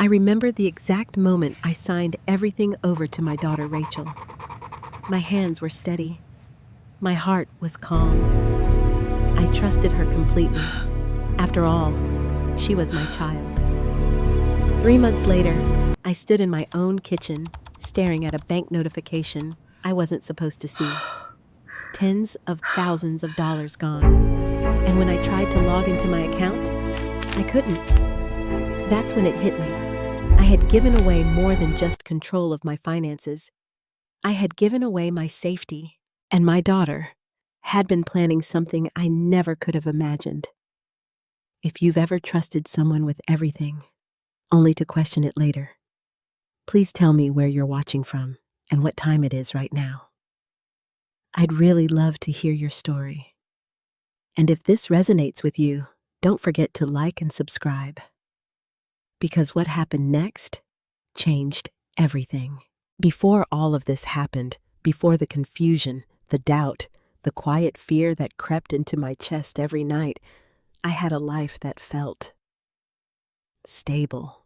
I remember the exact moment I signed everything over to my daughter Rachel. My hands were steady. My heart was calm. I trusted her completely. After all, she was my child. 3 months later, I stood in my own kitchen, staring at a bank notification I wasn't supposed to see. Tens of thousands of dollars gone. And when I tried to log into my account, I couldn't. That's when it hit me. I had given away more than just control of my finances. I had given away my safety, and my daughter had been planning something I never could have imagined. If you've ever trusted someone with everything, only to question it later, please tell me where you're watching from and what time it is right now. I'd really love to hear your story. And if this resonates with you, don't forget to like and subscribe. Because what happened next changed everything. Before all of this happened, before the confusion, the doubt, the quiet fear that crept into my chest every night, I had a life that felt stable,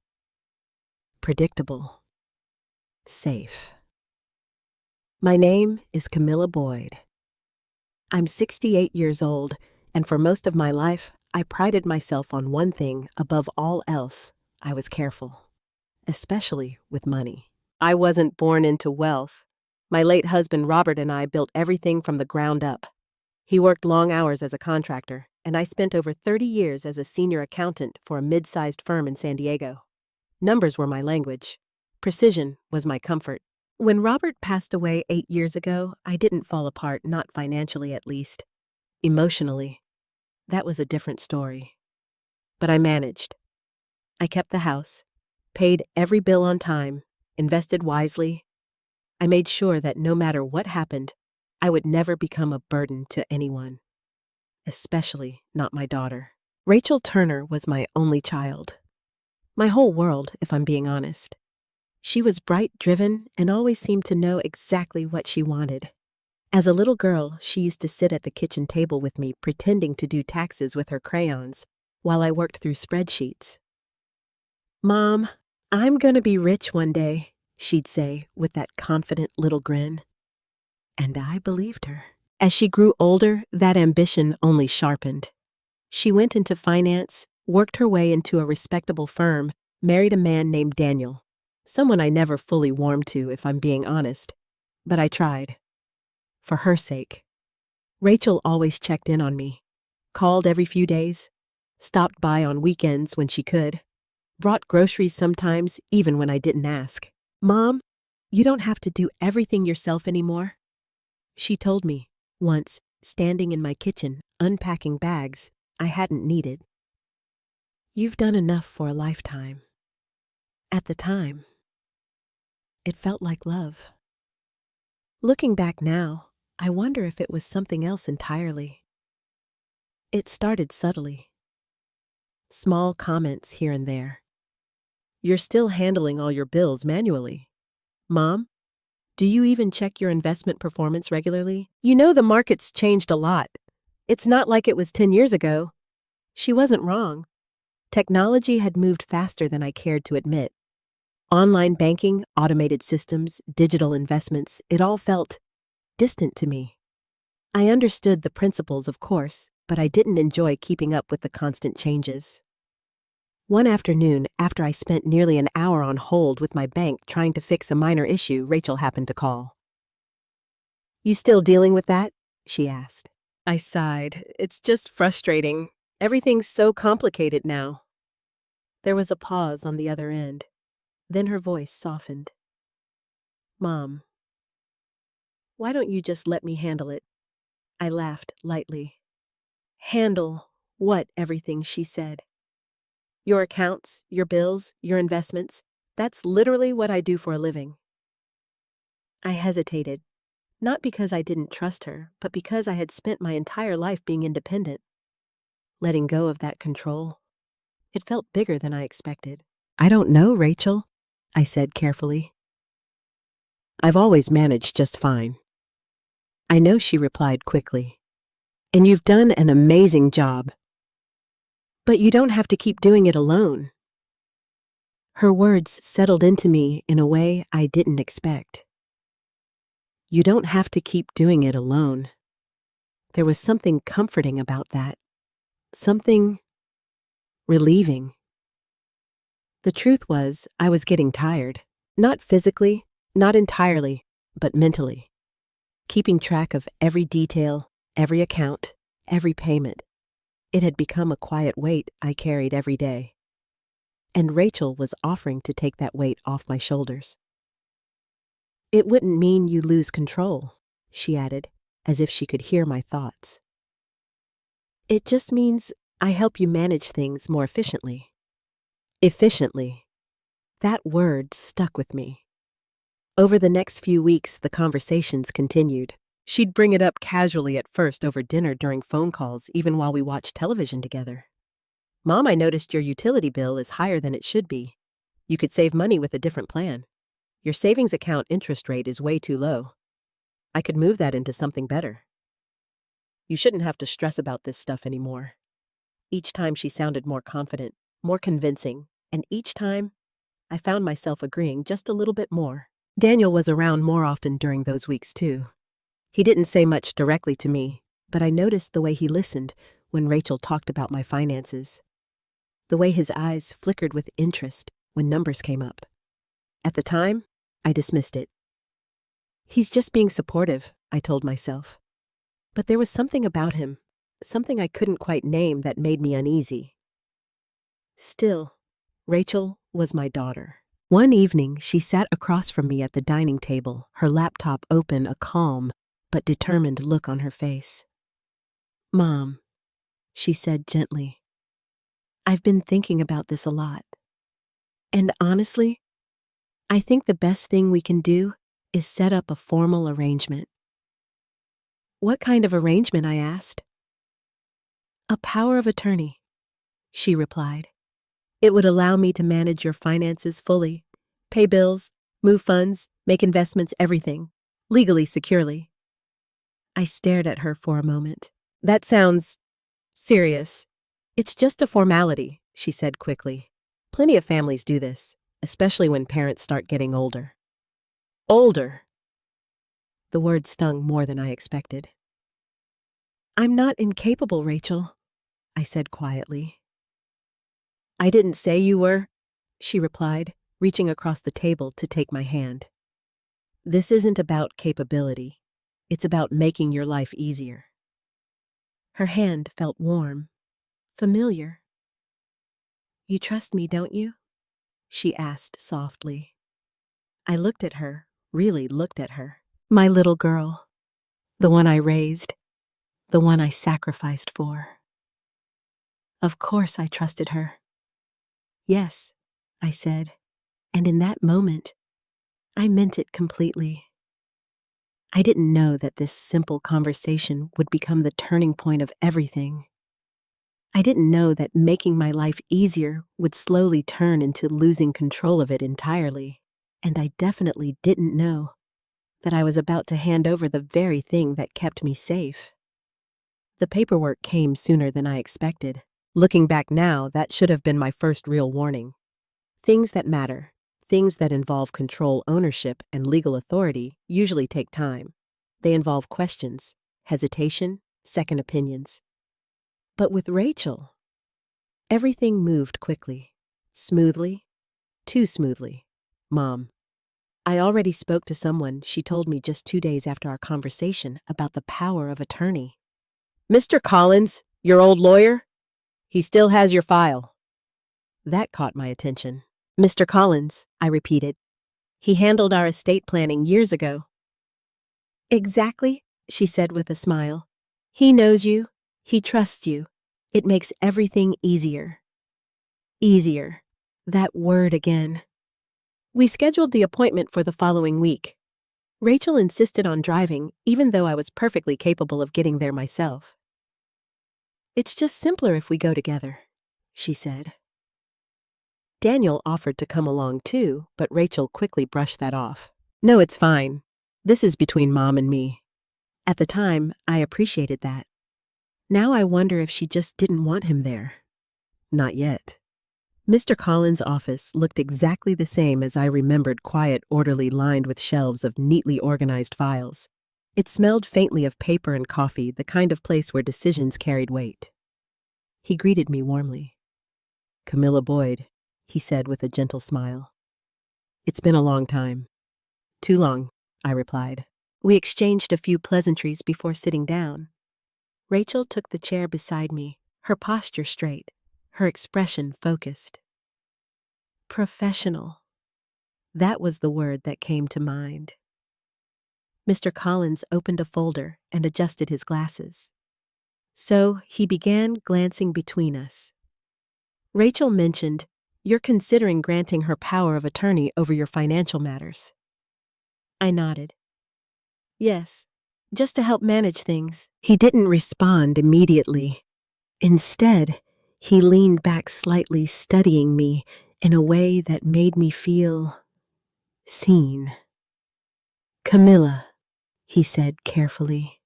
predictable, safe. My name is Camila Boyd. I'm 68 years old, and for most of my life, I prided myself on one thing above all else. I was careful, especially with money. I wasn't born into wealth. My late husband Robert and I built everything from the ground up. He worked long hours as a contractor, and I spent over 30 years as a senior accountant for a mid-sized firm in San Diego. Numbers were my language. Precision was my comfort. When Robert passed away 8 years ago, I didn't fall apart, not financially at least. Emotionally, that was a different story. But I managed. I kept the house, paid every bill on time, invested wisely. I made sure that no matter what happened, I would never become a burden to anyone, especially not my daughter. Rachel Turner was my only child. My whole world, if I'm being honest. She was bright, driven, and always seemed to know exactly what she wanted. As a little girl, she used to sit at the kitchen table with me, pretending to do taxes with her crayons while I worked through spreadsheets. "Mom, I'm gonna be rich one day," she'd say with that confident little grin. And I believed her. As she grew older, that ambition only sharpened. She went into finance, worked her way into a respectable firm, married a man named Daniel, someone I never fully warmed to, if I'm being honest. But I tried. For her sake. Rachel always checked in on me, called every few days, stopped by on weekends when she could, brought groceries sometimes, even when I didn't ask. "Mom, you don't have to do everything yourself anymore," she told me once, standing in my kitchen, unpacking bags I hadn't needed. "You've done enough for a lifetime." At the time, it felt like love. Looking back now, I wonder if it was something else entirely. It started subtly. Small comments here and there. "You're still handling all your bills manually. Mom, do you even check your investment performance regularly? You know the market's changed a lot. It's not like it was 10 years ago." She wasn't wrong. Technology had moved faster than I cared to admit. Online banking, automated systems, digital investments, it all felt distant to me. I understood the principles, of course, but I didn't enjoy keeping up with the constant changes. One afternoon, after I spent nearly an hour on hold with my bank trying to fix a minor issue, Rachel happened to call. "You still dealing with that?" she asked. I sighed. "It's just frustrating. Everything's so complicated now." There was a pause on the other end. Then her voice softened. "Mom, why don't you just let me handle it?" I laughed lightly. "Handle what everything?" she said. "Your accounts, your bills, your investments. That's literally what I do for a living." I hesitated, not because I didn't trust her, but because I had spent my entire life being independent. Letting go of that control, it felt bigger than I expected. "I don't know, Rachel," I said carefully. "I've always managed just fine." "I know," she replied quickly. "And you've done an amazing job. But you don't have to keep doing it alone." Her words settled into me in a way I didn't expect. You don't have to keep doing it alone. There was something comforting about that. Something relieving. The truth was, I was getting tired. Not physically, not entirely, but mentally. Keeping track of every detail, every account, every payment. It had become a quiet weight I carried every day. And Rachel was offering to take that weight off my shoulders. It wouldn't mean you lose control, she added, as if she could hear my thoughts. It just means I help you manage things more efficiently. Efficiently. That word stuck with me. Over the next few weeks, the conversations continued. She'd bring it up casually at first over dinner, during phone calls, even while we watched television together. Mom, I noticed your utility bill is higher than it should be. You could save money with a different plan. Your savings account interest rate is way too low. I could move that into something better. You shouldn't have to stress about this stuff anymore. Each time she sounded more confident, more convincing, and each time I found myself agreeing just a little bit more. Daniel was around more often during those weeks too. He didn't say much directly to me, but I noticed the way he listened when Rachel talked about my finances. The way his eyes flickered with interest when numbers came up. At the time, I dismissed it. He's just being supportive, I told myself. But there was something about him, something I couldn't quite name, that made me uneasy. Still, Rachel was my daughter. One evening, she sat across from me at the dining table, her laptop open, a calm but determined look on her face. "Mom," she said gently, "I've been thinking about this a lot. And honestly, I think the best thing we can do is set up a formal arrangement." "What kind of arrangement?" I asked. "A power of attorney," she replied. "It would allow me to manage your finances fully, pay bills, move funds, make investments, everything, legally, securely." I stared at her for a moment. "That sounds serious." "It's just a formality," she said quickly. "Plenty of families do this, especially when parents start getting older." Older? The word stung more than I expected. "I'm not incapable, Rachel," I said quietly. "I didn't say you were," she replied, reaching across the table to take my hand. "This isn't about capability. It's about making your life easier." Her hand felt warm, familiar. "You trust me, don't you?" she asked softly. I looked at her, really looked at her. My little girl, the one I raised, the one I sacrificed for. Of course I trusted her. "Yes," I said, and in that moment, I meant it completely. I didn't know that this simple conversation would become the turning point of everything. I didn't know that making my life easier would slowly turn into losing control of it entirely. And I definitely didn't know that I was about to hand over the very thing that kept me safe. The paperwork came sooner than I expected. Looking back now, that should have been my first real warning. Things that matter, things that involve control, ownership, and legal authority usually take time. They involve questions, hesitation, second opinions. But with Rachel, everything moved quickly, smoothly, too smoothly. "Mom, I already spoke to someone," she told me just 2 days after our conversation, "about the power of attorney." "Mr. Collins, your old lawyer? He still has your file." That caught my attention. "Mr. Collins," I repeated. "He handled our estate planning years ago." "Exactly," she said with a smile. "He knows you. He trusts you. It makes everything easier." Easier. That word again. We scheduled the appointment for the following week. Rachel insisted on driving, even though I was perfectly capable of getting there myself. "It's just simpler if we go together," she said. Daniel offered to come along too, but Rachel quickly brushed that off. "No, it's fine. This is between Mom and me." At the time, I appreciated that. Now I wonder if she just didn't want him there. Not yet. Mr. Collins' office looked exactly the same as I remembered, quiet, orderly, lined with shelves of neatly organized files. It smelled faintly of paper and coffee, the kind of place where decisions carried weight. He greeted me warmly. "Camila Boyd," he said with a gentle smile. "It's been a long time." "Too long," I replied. We exchanged a few pleasantries before sitting down. Rachel took the chair beside me, her posture straight, her expression focused. Professional. That was the word that came to mind. Mr. Collins opened a folder and adjusted his glasses. So he began glancing between us. "Rachel mentioned, you're considering granting her power of attorney over your financial matters." I nodded. "Yes, just to help manage things." He didn't respond immediately. Instead, he leaned back slightly, studying me in a way that made me feel seen. "Camila," he said carefully,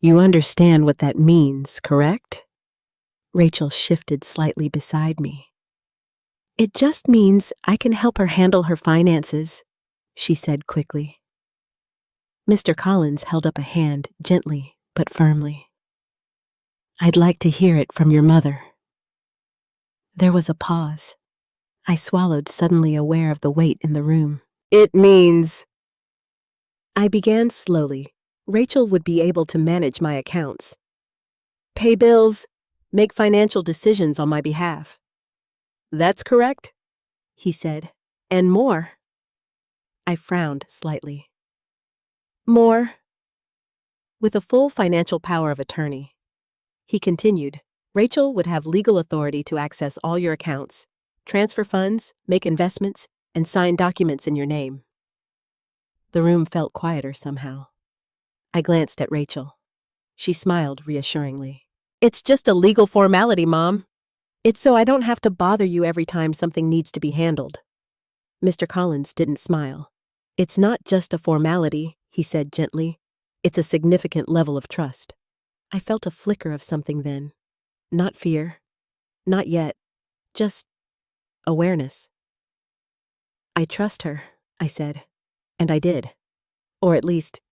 "you understand what that means, correct?" Rachel shifted slightly beside me. "It just means I can help her handle her finances," she said quickly. Mr. Collins held up a hand gently but firmly. "I'd like to hear it from your mother." There was a pause. I swallowed, suddenly aware of the weight in the room. "It means—" I began slowly. Rachel would be able to manage my accounts, pay bills, make financial decisions on my behalf. "That's correct," he said. "And more." I frowned slightly. "More." "With a full financial power of attorney," he continued, "Rachel would have legal authority to access all your accounts, transfer funds, make investments, and sign documents in your name." The room felt quieter somehow. I glanced at Rachel. She smiled reassuringly. "It's just a legal formality, Mom. It's so I don't have to bother you every time something needs to be handled." Mr. Collins didn't smile. "It's not just a formality," he said gently. "It's a significant level of trust." I felt a flicker of something then. Not fear. Not yet. Just awareness. "I trust her," I said. And I did. Or at least,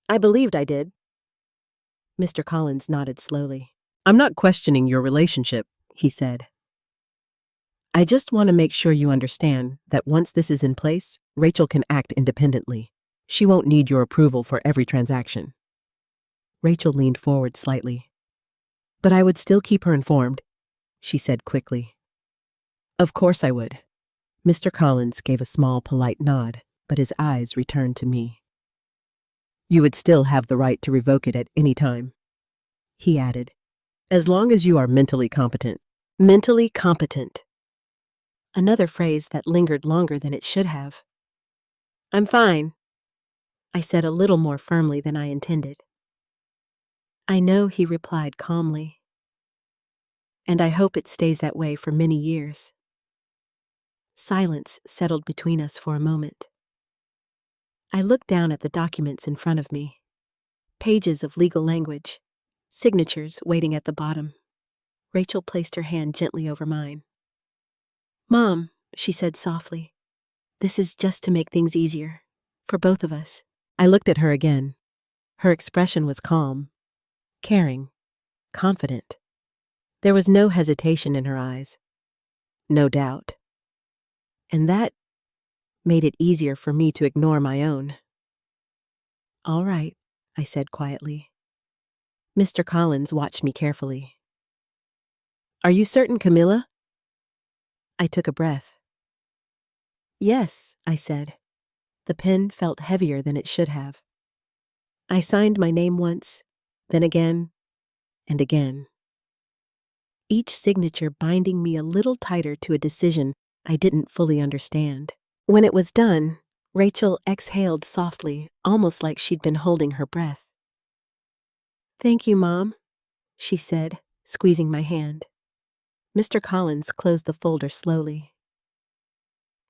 I believed I did. Mr. Collins nodded slowly. "I'm not questioning your relationship," he said. "I just want to make sure you understand that once this is in place, Rachel can act independently. She won't need your approval for every transaction." Rachel leaned forward slightly. "But I would still keep her informed," she said quickly. "Of course I would." Mr. Collins gave a small, polite nod, but his eyes returned to me. "You would still have the right to revoke it at any time," he added, "as long as you are mentally competent." Mentally competent. Another phrase that lingered longer than it should have. "I'm fine," I said a little more firmly than I intended. "I know," he replied calmly. "And I hope it stays that way for many years." Silence settled between us for a moment. I looked down at the documents in front of me. Pages of legal language, signatures waiting at the bottom. Rachel placed her hand gently over mine. "Mom," she said softly, "this is just to make things easier, for both of us." I looked at her again. Her expression was calm, caring, confident. There was no hesitation in her eyes, no doubt. And that made it easier for me to ignore my own. "All right," I said quietly. Mr. Collins watched me carefully. "Are you certain, Camila?" I took a breath. "Yes," I said. The pen felt heavier than it should have. I signed my name once, then again, and again. Each signature binding me a little tighter to a decision I didn't fully understand. When it was done, Rachel exhaled softly, almost like she'd been holding her breath. "Thank you, Mom," she said, squeezing my hand. Mr. Collins closed the folder slowly.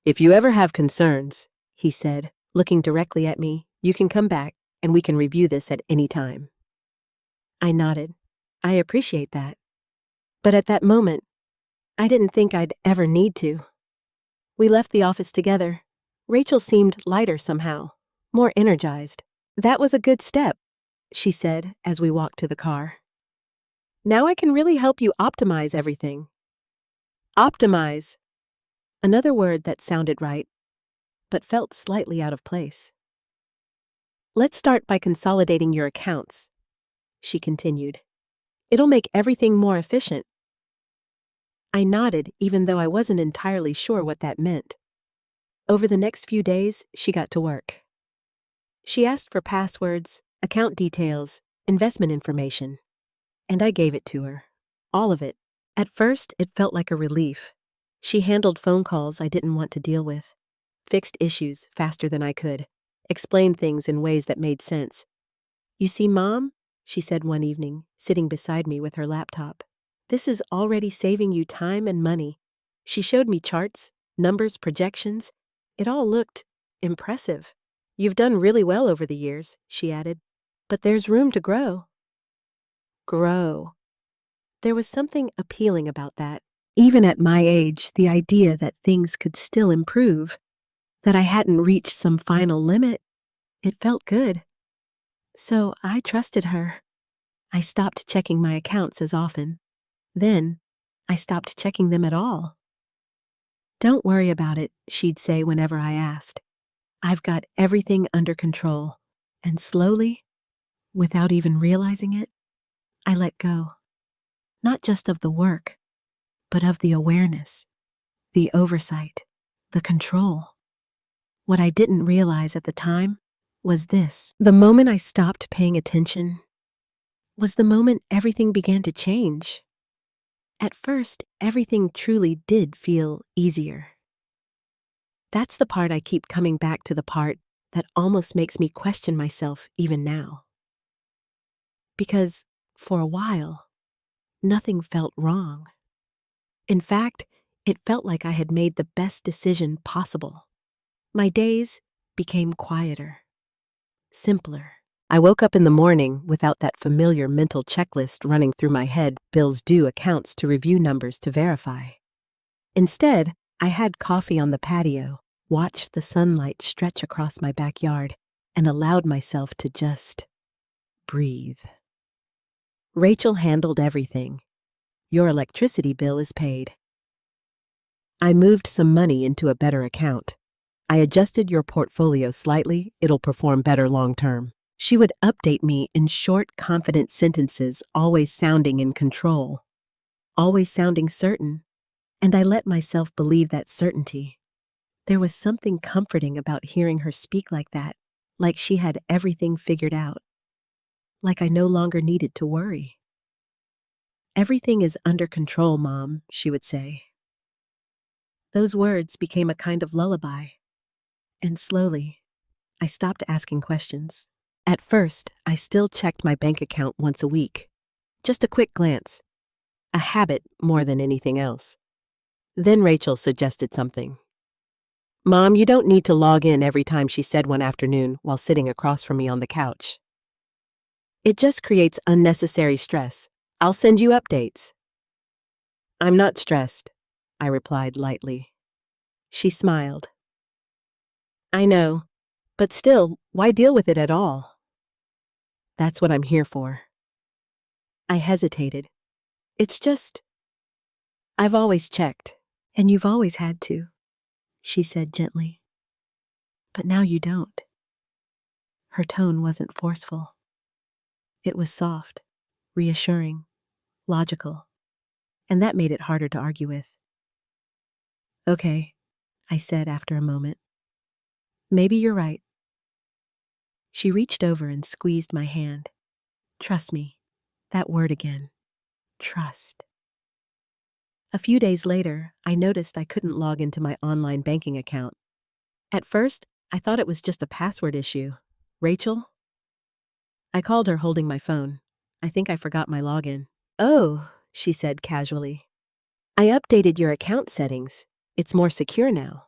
"If you ever have concerns," he said, looking directly at me, "you can come back and we can review this at any time." I nodded. I appreciate that. But at that moment, I didn't think I'd ever need to. We left the office together. Rachel seemed lighter somehow, more energized. That was a good step, she said as we walked to the car. Now I can really help you optimize everything. Optimize. Another word that sounded right, but felt slightly out of place. Let's start by consolidating your accounts, she continued. It'll make everything more efficient. I nodded, even though I wasn't entirely sure what that meant. Over the next few days, she got to work. She asked for passwords, account details, investment information, and I gave it to her. All of it. At first, it felt like a relief. She handled phone calls I didn't want to deal with, fixed issues faster than I could, explained things in ways that made sense. You see, Mom, she said one evening, sitting beside me with her laptop, this is already saving you time and money. She showed me charts, numbers, projections. It all looked impressive. You've done really well over the years, she added, but there's room to grow. Grow. There was something appealing about that. Even at my age, the idea that things could still improve, that I hadn't reached some final limit, it felt good. So I trusted her. I stopped checking my accounts as often. Then, I stopped checking them at all. Don't worry about it, she'd say whenever I asked. I've got everything under control. And slowly, without even realizing it, I let go. Not just of the work, but of the awareness, the oversight, the control. What I didn't realize at the time was this. The moment I stopped paying attention was the moment everything began to change. At first, everything truly did feel easier. That's the part I keep coming back to, the part that almost makes me question myself even now. Because, for a while, nothing felt wrong. In fact, it felt like I had made the best decision possible. My days became quieter, simpler. I woke up in the morning without that familiar mental checklist running through my head, bills due, accounts to review, numbers to verify. Instead, I had coffee on the patio, watched the sunlight stretch across my backyard, and allowed myself to just breathe. Rachel handled everything. Your electricity bill is paid. I moved some money into a better account. I adjusted your portfolio slightly, it'll perform better long term. She would update me in short, confident sentences, always sounding in control, always sounding certain, and I let myself believe that certainty. There was something comforting about hearing her speak like that, like she had everything figured out, like I no longer needed to worry. Everything is under control, Mom, she would say. Those words became a kind of lullaby, and slowly, I stopped asking questions. At first, I still checked my bank account once a week. Just a quick glance. A habit more than anything else. Then Rachel suggested something. Mom, you don't need to log in every time, she said one afternoon while sitting across from me on the couch. It just creates unnecessary stress. I'll send you updates. I'm not stressed, I replied lightly. She smiled. I know, but still, why deal with it at all? That's what I'm here for. I hesitated. It's just, I've always checked, and you've always had to, she said gently. But now you don't. Her tone wasn't forceful. It was soft, reassuring, logical, and that made it harder to argue with. Okay, I said after a moment. Maybe you're right. She reached over and squeezed my hand. Trust me, that word again. Trust. A few days later, I noticed I couldn't log into my online banking account. At first, I thought it was just a password issue. Rachel? I called her holding my phone. I think I forgot my login. Oh, she said casually. I updated your account settings. It's more secure now.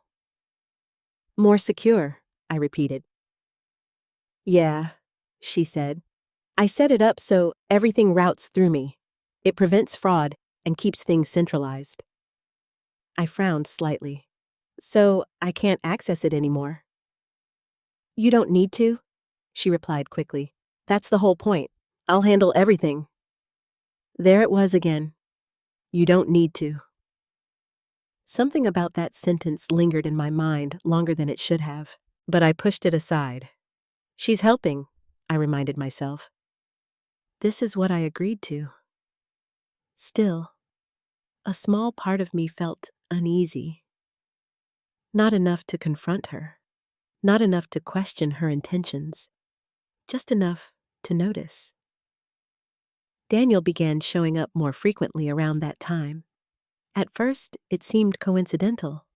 More secure, I repeated. Yeah, she said. I set it up so everything routes through me. It prevents fraud and keeps things centralized. I frowned slightly. So I can't access it anymore. You don't need to, she replied quickly. That's the whole point. I'll handle everything. There it was again. You don't need to. Something about that sentence lingered in my mind longer than it should have, but I pushed it aside. She's helping, I reminded myself. This is what I agreed to. Still, a small part of me felt uneasy. Not enough to confront her. Not enough to question her intentions. Just enough to notice. Daniel began showing up more frequently around that time. At first, it seemed coincidental.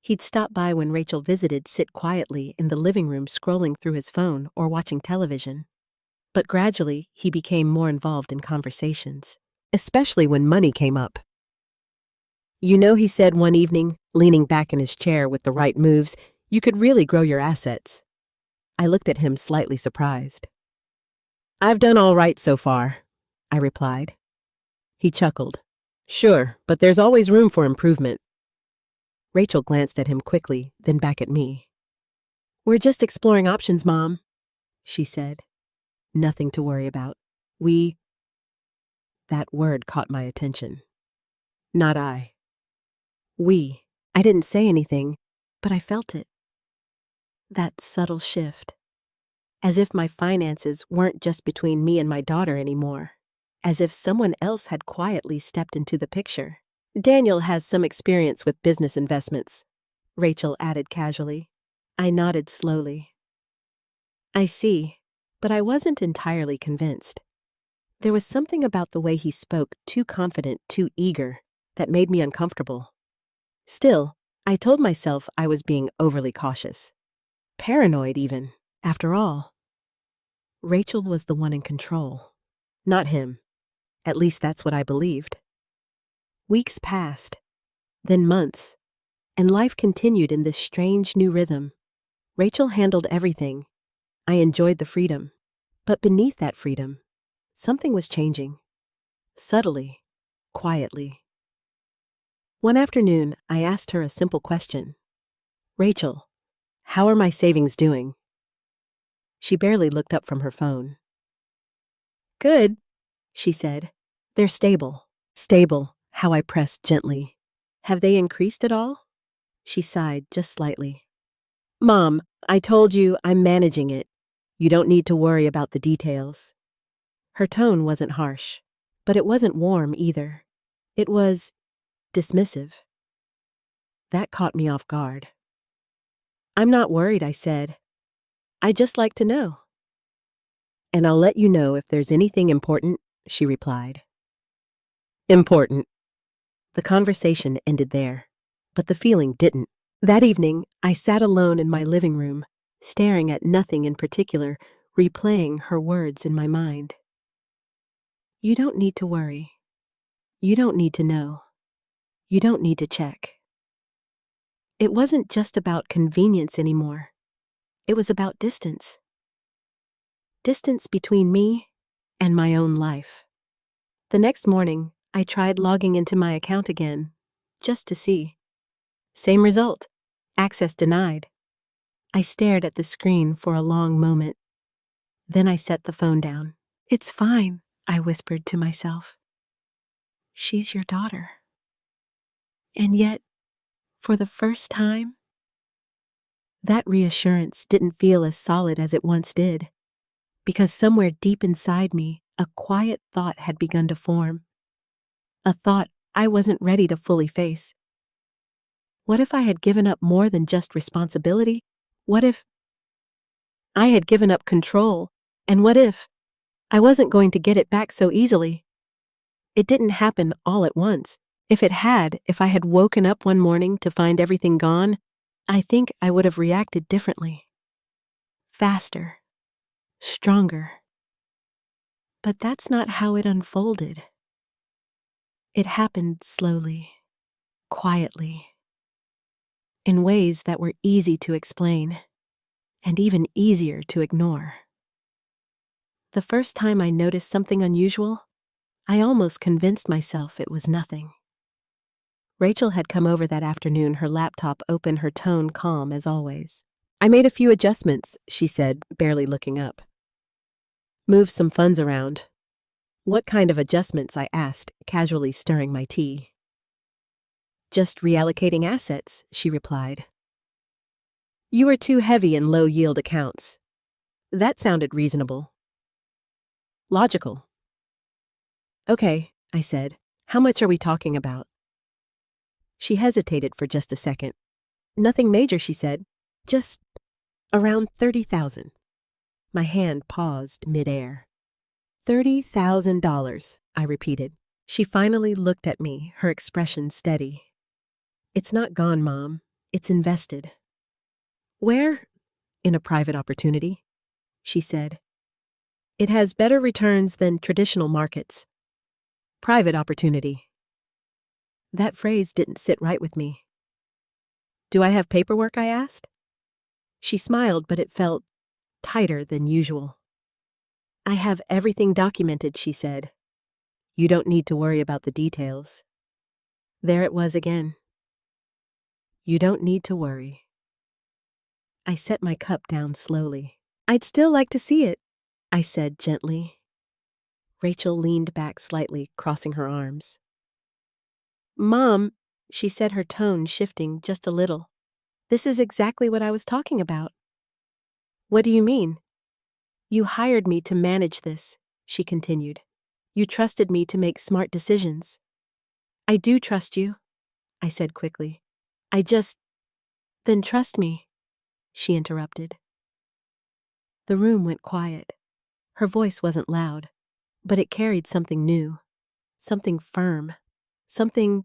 He'd stop by when Rachel visited, sit quietly in the living room scrolling through his phone or watching television. But gradually, he became more involved in conversations, especially when money came up. You know, he said one evening, leaning back in his chair with the right moves, you could really grow your assets. I looked at him slightly surprised. I've done all right so far, I replied. He chuckled. Sure, but there's always room for improvement. Rachel glanced at him quickly, then back at me. We're just exploring options, Mom, she said. Nothing to worry about. That word caught my attention. Not I. We. I didn't say anything, but I felt it. That subtle shift. As if my finances weren't just between me and my daughter anymore. As if someone else had quietly stepped into the picture. Daniel has some experience with business investments, Rachel added casually. I nodded slowly. I see, but I wasn't entirely convinced. There was something about the way he spoke, too confident, too eager, that made me uncomfortable. Still, I told myself I was being overly cautious. Paranoid even, after all. Rachel was the one in control, not him. At least that's what I believed. Weeks passed, then months, and life continued in this strange new rhythm. Rachel handled everything. I enjoyed the freedom. But beneath that freedom, something was changing. Subtly, quietly. One afternoon, I asked her a simple question. Rachel, how are my savings doing? She barely looked up from her phone. Good, she said. They're stable. Stable, how I pressed gently. Have they increased at all? She sighed just slightly. Mom, I told you I'm managing it. You don't need to worry about the details. Her tone wasn't harsh, but it wasn't warm either. It was dismissive. That caught me off guard. I'm not worried, I said. I'd just like to know. And I'll let you know if there's anything important, she replied. Important. The conversation ended there, but the feeling didn't. That evening, I sat alone in my living room, staring at nothing in particular, replaying her words in my mind. You don't need to worry. You don't need to know. You don't need to check. It wasn't just about convenience anymore. It was about distance. Distance between me and my own life. The next morning, I tried logging into my account again, just to see. Same result. Access denied. I stared at the screen for a long moment. Then I set the phone down. It's fine, I whispered to myself. She's your daughter. And yet, for the first time, that reassurance didn't feel as solid as it once did, because somewhere deep inside me, a quiet thought had begun to form. A thought I wasn't ready to fully face. What if I had given up more than just responsibility? What if I had given up control? And what if I wasn't going to get it back so easily? It didn't happen all at once. If I had woken up one morning to find everything gone, I think I would have reacted differently. Faster. Stronger. But that's not how it unfolded. It happened slowly, quietly, in ways that were easy to explain, and even easier to ignore. The first time I noticed something unusual, I almost convinced myself it was nothing. Rachel had come over that afternoon, her laptop open, her tone calm as always. "I made a few adjustments," she said, barely looking up. "Moved some funds around." "What kind of adjustments?" I asked, casually stirring my tea. "Just reallocating assets," she replied. "You were too heavy in low-yield accounts." That sounded reasonable. Logical. "Okay," I said. "How much are we talking about?" She hesitated for just a second. "Nothing major," she said. "Just around 30,000. My hand paused midair. $30,000, I repeated. She finally looked at me, her expression steady. "It's not gone, Mom. It's invested." "Where?" "In a private opportunity," she said. "It has better returns than traditional markets." "Private opportunity." That phrase didn't sit right with me. "Do I have paperwork?" I asked. She smiled, but it felt tighter than usual. "I have everything documented," she said. "You don't need to worry about the details." There it was again. You don't need to worry. I set my cup down slowly. "I'd still like to see it," I said gently. Rachel leaned back slightly, crossing her arms. "Mom," she said, her tone shifting just a little, "this is exactly what I was talking about." "What do you mean?" "You hired me to manage this," she continued. "You trusted me to make smart decisions." "I do trust you," I said quickly. Then trust me," she interrupted. The room went quiet. Her voice wasn't loud, but it carried something new, something firm, something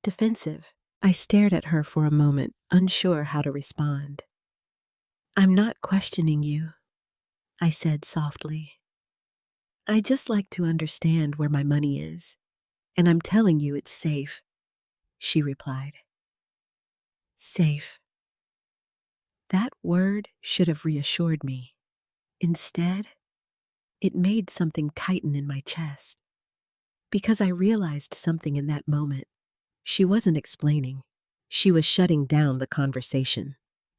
defensive. I stared at her for a moment, unsure how to respond. "I'm not questioning you," I said softly. "I just like to understand where my money is, and I'm telling you it's safe," she replied. Safe. That word should have reassured me. Instead, it made something tighten in my chest. Because I realized something in that moment. She wasn't explaining. She was shutting down the conversation.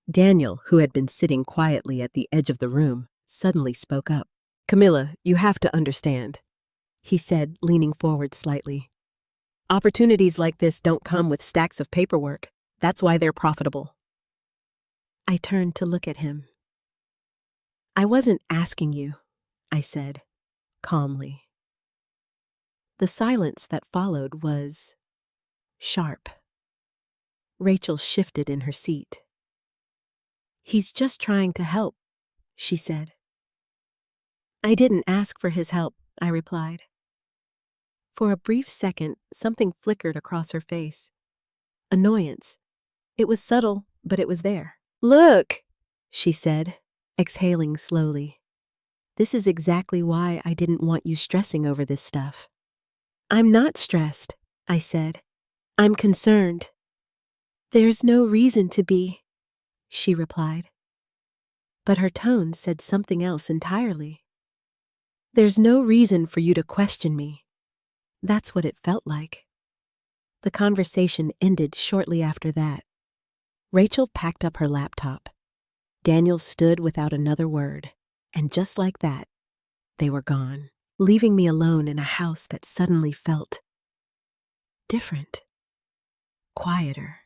Daniel, who had been sitting quietly at the edge of the room, suddenly spoke up. "Camila, you have to understand," he said, leaning forward slightly. "Opportunities like this don't come with stacks of paperwork. That's why they're profitable." I turned to look at him. "I wasn't asking you," I said, calmly. The silence that followed was sharp. Rachel shifted in her seat. "He's just trying to help," she said. "I didn't ask for his help," I replied. For a brief second, something flickered across her face. Annoyance. It was subtle, but it was there. "Look," she said, exhaling slowly. "This is exactly why I didn't want you stressing over this stuff." "I'm not stressed," I said. "I'm concerned." "There's no reason to be," she replied. But her tone said something else entirely. "There's no reason for you to question me." That's what it felt like. The conversation ended shortly after that. Rachel packed up her laptop. Daniel stood without another word, and just like that, they were gone, leaving me alone in a house that suddenly felt different, quieter,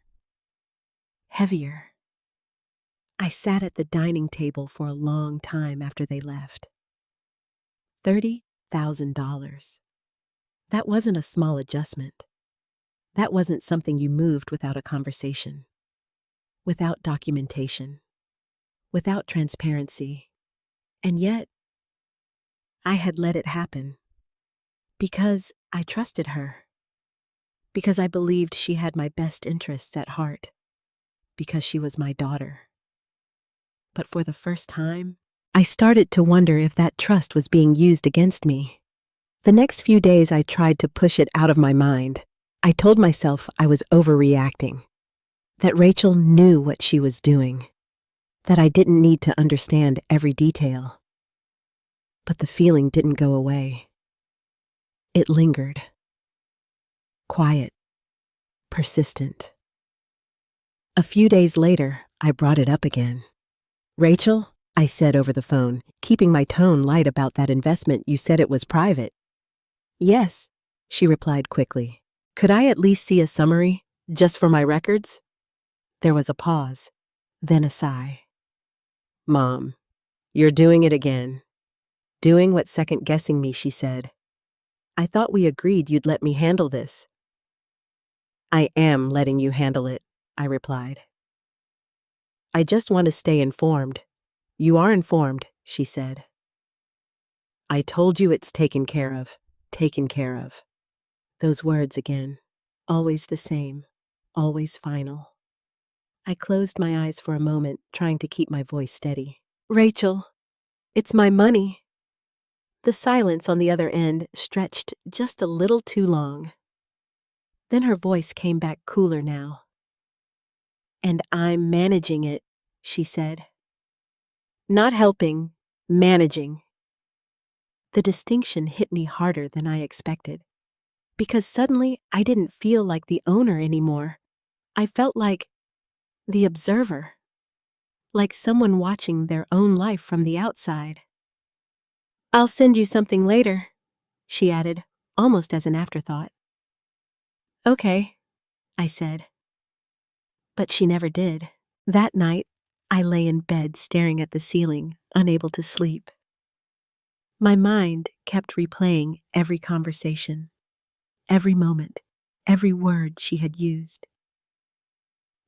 heavier. I sat at the dining table for a long time after they left. $30,000. That wasn't a small adjustment. That wasn't something you moved without a conversation, without documentation, without transparency. And yet, I had let it happen. Because I trusted her. Because I believed she had my best interests at heart. Because she was my daughter. But for the first time, I started to wonder if that trust was being used against me. The next few days I tried to push it out of my mind. I told myself I was overreacting, that Rachel knew what she was doing, that I didn't need to understand every detail. But the feeling didn't go away. It lingered. Quiet, persistent. A few days later, I brought it up again. "Rachel," I said over the phone, keeping my tone light about that investment you said it was private. "Yes," she replied quickly. "Could I at least see a summary, just for my records?" There was a pause, then a sigh. "Mom, you're doing it again. Doing what's second-guessing me," she said. "I thought we agreed you'd let me handle this." "I am letting you handle it," I replied. "I just want to stay informed." "You are informed," she said. "I told you it's taken care of. Taken care of." Those words again. Always the same. Always final. I closed my eyes for a moment, trying to keep my voice steady. "Rachel, it's my money." The silence on the other end stretched just a little too long. Then her voice came back cooler now. "And I'm managing it," she said. "Not helping, managing." The distinction hit me harder than I expected, because suddenly I didn't feel like the owner anymore. I felt like the observer, like someone watching their own life from the outside. "I'll send you something later," she added, almost as an afterthought. "Okay," I said. But she never did. That night, I lay in bed staring at the ceiling, unable to sleep. My mind kept replaying every conversation, every moment, every word she had used.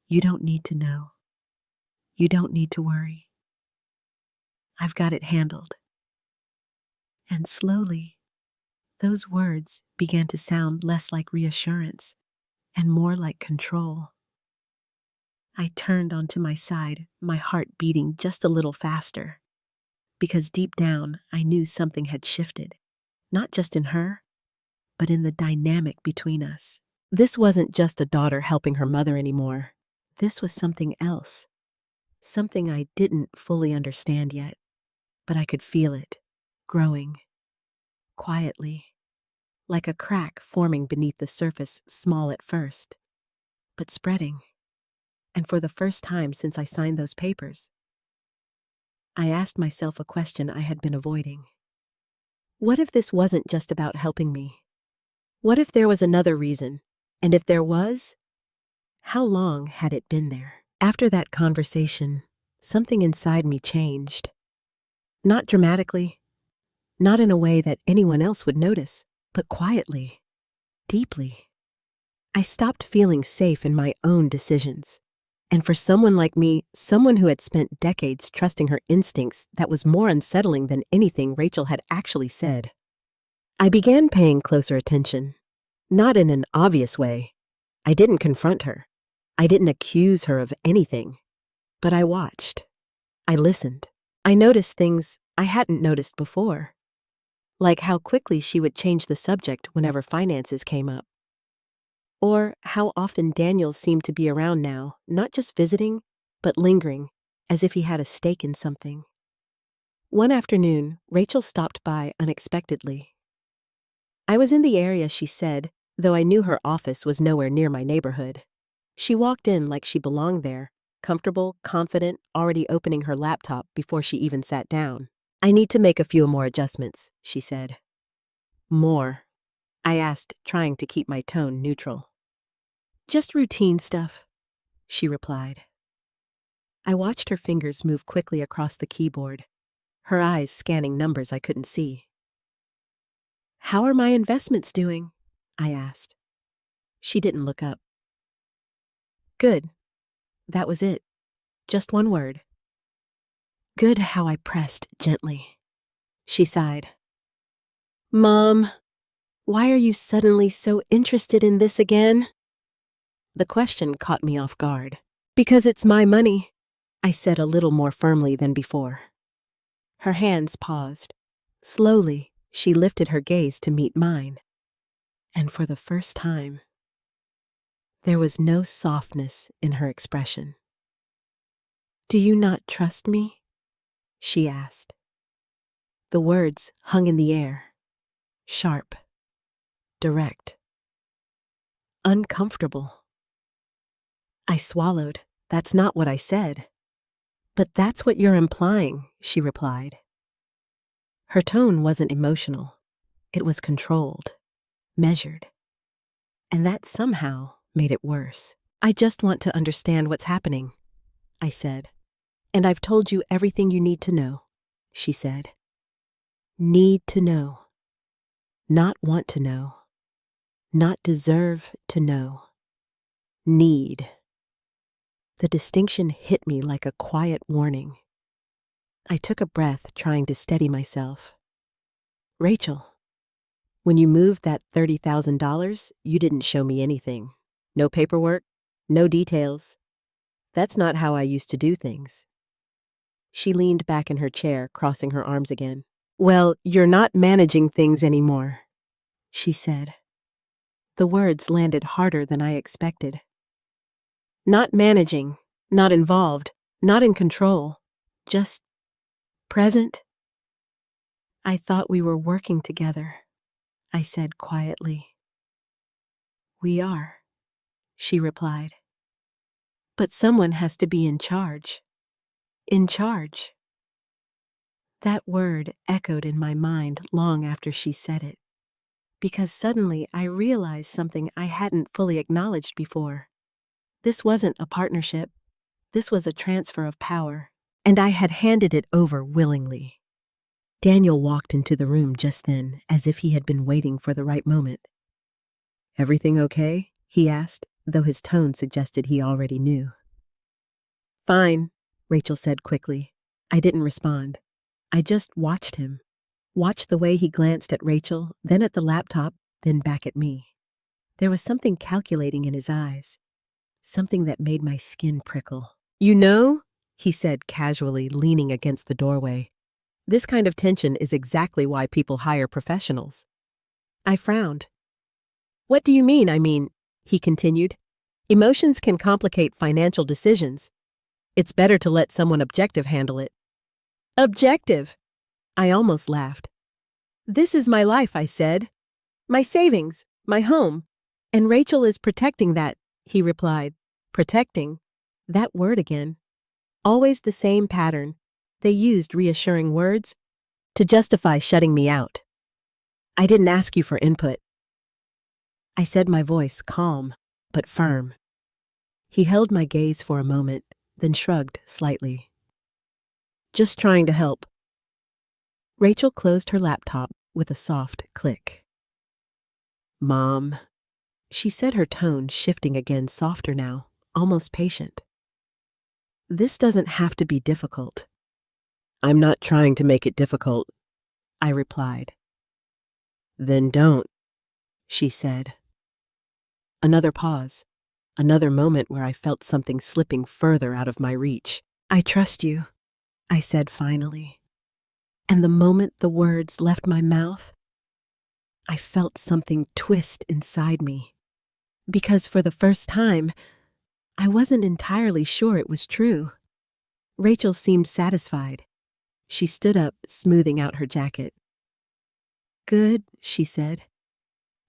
"You don't need to know. You don't need to worry. I've got it handled." And slowly, those words began to sound less like reassurance and more like control. I turned onto my side, my heart beating just a little faster, because deep down I knew something had shifted, not just in her, but in the dynamic between us. This wasn't just a daughter helping her mother anymore. This was something else, something I didn't fully understand yet, but I could feel it, growing, quietly, like a crack forming beneath the surface, small at first, but spreading. And for the first time since I signed those papers, I asked myself a question I had been avoiding. What if this wasn't just about helping me? What if there was another reason? And if there was, how long had it been there? After that conversation, something inside me changed. Not dramatically, not in a way that anyone else would notice, but quietly, deeply. I stopped feeling safe in my own decisions. And for someone like me, someone who had spent decades trusting her instincts, that was more unsettling than anything Rachel had actually said. I began paying closer attention, not in an obvious way. I didn't confront her. I didn't accuse her of anything. But I watched. I listened. I noticed things I hadn't noticed before, like how quickly she would change the subject whenever finances came up. Or how often Daniel seemed to be around now, not just visiting, but lingering, as if he had a stake in something. One afternoon, Rachel stopped by unexpectedly. I was in the area, she said, though I knew her office was nowhere near my neighborhood. She walked in like she belonged there, comfortable, confident, already opening her laptop before she even sat down. "I need to make a few more adjustments," she said. "More?" I asked, trying to keep my tone neutral. "Just routine stuff," she replied. I watched her fingers move quickly across the keyboard, her eyes scanning numbers I couldn't see. "How are my investments doing?" I asked. She didn't look up. "Good." That was it. Just one word. "Good." How I pressed gently. She sighed. "Mom, why are you suddenly so interested in this again?" The question caught me off guard. "Because it's my money," I said a little more firmly than before. Her hands paused. Slowly, she lifted her gaze to meet mine. And for the first time, there was no softness in her expression. "Do you not trust me?" she asked. The words hung in the air, sharp, direct, uncomfortable. I swallowed. That's not what I said. But that's what you're implying, she replied. Her tone wasn't emotional. It was controlled, measured. And that somehow made it worse. I just want to understand what's happening, I said. And I've told you everything you need to know, she said. Need to know. Not want to know. Not deserve to know. Need. The distinction hit me like a quiet warning. I took a breath, trying to steady myself. Rachel, when you moved that $30,000, you didn't show me anything. No paperwork, no details. That's not how I used to do things. She leaned back in her chair, crossing her arms again. Well, you're not managing things anymore, she said. The words landed harder than I expected. Not managing, not involved, not in control, just present. I thought we were working together, I said quietly. We are, she replied. But someone has to be in charge. In charge. That word echoed in my mind long after she said it, because suddenly I realized something I hadn't fully acknowledged before. This wasn't a partnership. This was a transfer of power, and I had handed it over willingly. Daniel walked into the room just then, as if he had been waiting for the right moment. Everything okay? He asked, though his tone suggested he already knew. Fine, Rachel said quickly. I didn't respond. I just watched him. Watched the way he glanced at Rachel, then at the laptop, then back at me. There was something calculating in his eyes, something that made my skin prickle. You know, he said casually, leaning against the doorway, this kind of tension is exactly why people hire professionals. I frowned. What do you mean, he continued. Emotions can complicate financial decisions. It's better to let someone objective handle it. Objective! I almost laughed. This is my life, I said. My savings, my home. And Rachel is protecting that, he replied. Protecting? That word again. Always the same pattern. They used reassuring words to justify shutting me out. I didn't ask you for input. I said, my voice calm, but firm. He held my gaze for a moment, then shrugged slightly. Just trying to help. Rachel closed her laptop with a soft click. Mom, she said, her tone shifting again, softer now, almost patient. This doesn't have to be difficult. I'm not trying to make it difficult, I replied. Then don't, she said. Another pause, another moment where I felt something slipping further out of my reach. I trust you, I said finally. And the moment the words left my mouth, I felt something twist inside me. Because for the first time, I wasn't entirely sure it was true. Rachel seemed satisfied. She stood up, smoothing out her jacket. Good, she said.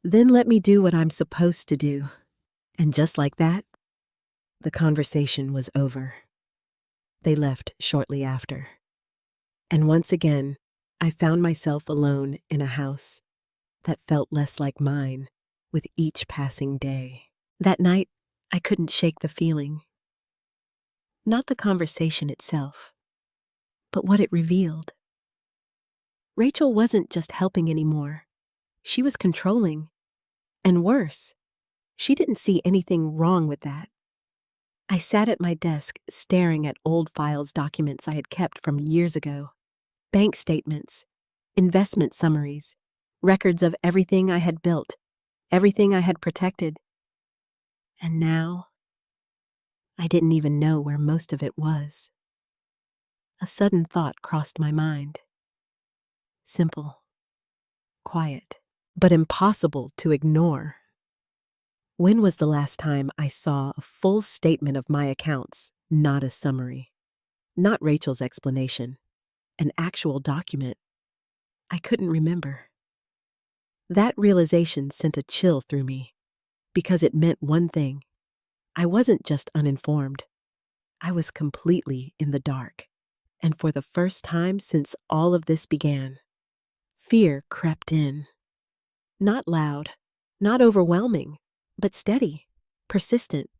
Then let me do what I'm supposed to do. And just like that, the conversation was over. They left shortly after. And once again, I found myself alone in a house that felt less like mine with each passing day. That night, I couldn't shake the feeling. Not the conversation itself, but what it revealed. Rachel wasn't just helping anymore. She was controlling. And worse, she didn't see anything wrong with that. I sat at my desk staring at old files, documents I had kept from years ago. Bank statements, investment summaries, records of everything I had built, everything I had protected. And now, I didn't even know where most of it was. A sudden thought crossed my mind. Simple, quiet, but impossible to ignore. When was the last time I saw a full statement of my accounts, not a summary? Not Rachel's explanation, an actual document. I couldn't remember. That realization sent a chill through me, because it meant one thing. I wasn't just uninformed. I was completely in the dark. And for the first time since all of this began, fear crept in. Not loud, not overwhelming, but steady, persistent,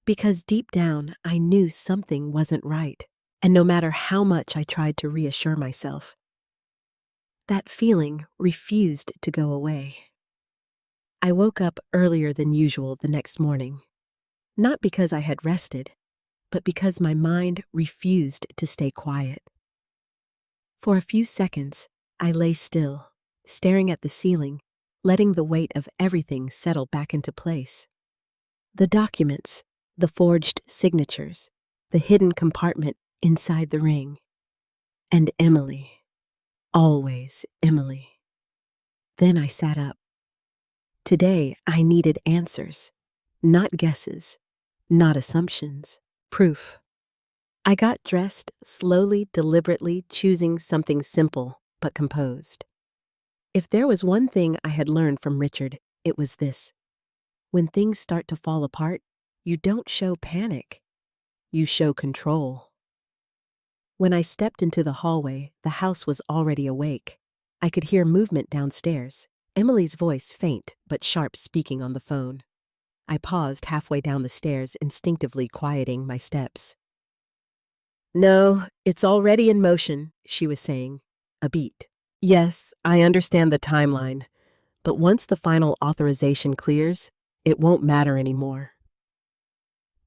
because deep down I knew something wasn't right. And no matter how much I tried to reassure myself, that feeling refused to go away. I woke up earlier than usual the next morning, not because I had rested, but because my mind refused to stay quiet. For a few seconds, I lay still, staring at the ceiling, letting the weight of everything settle back into place. The documents, the forged signatures, the hidden compartment inside the ring. And Emily. Always Emily. Then I sat up. Today, I needed answers, not guesses, not assumptions, proof. I got dressed, slowly, deliberately choosing something simple but composed. If there was one thing I had learned from Richard, it was this. When things start to fall apart, you don't show panic. You show control. When I stepped into the hallway, the house was already awake. I could hear movement downstairs, Emily's voice faint but sharp speaking on the phone. I paused halfway down the stairs, instinctively quieting my steps. "No, it's already in motion," she was saying, a beat. "Yes, I understand the timeline, but once the final authorization clears, it won't matter anymore."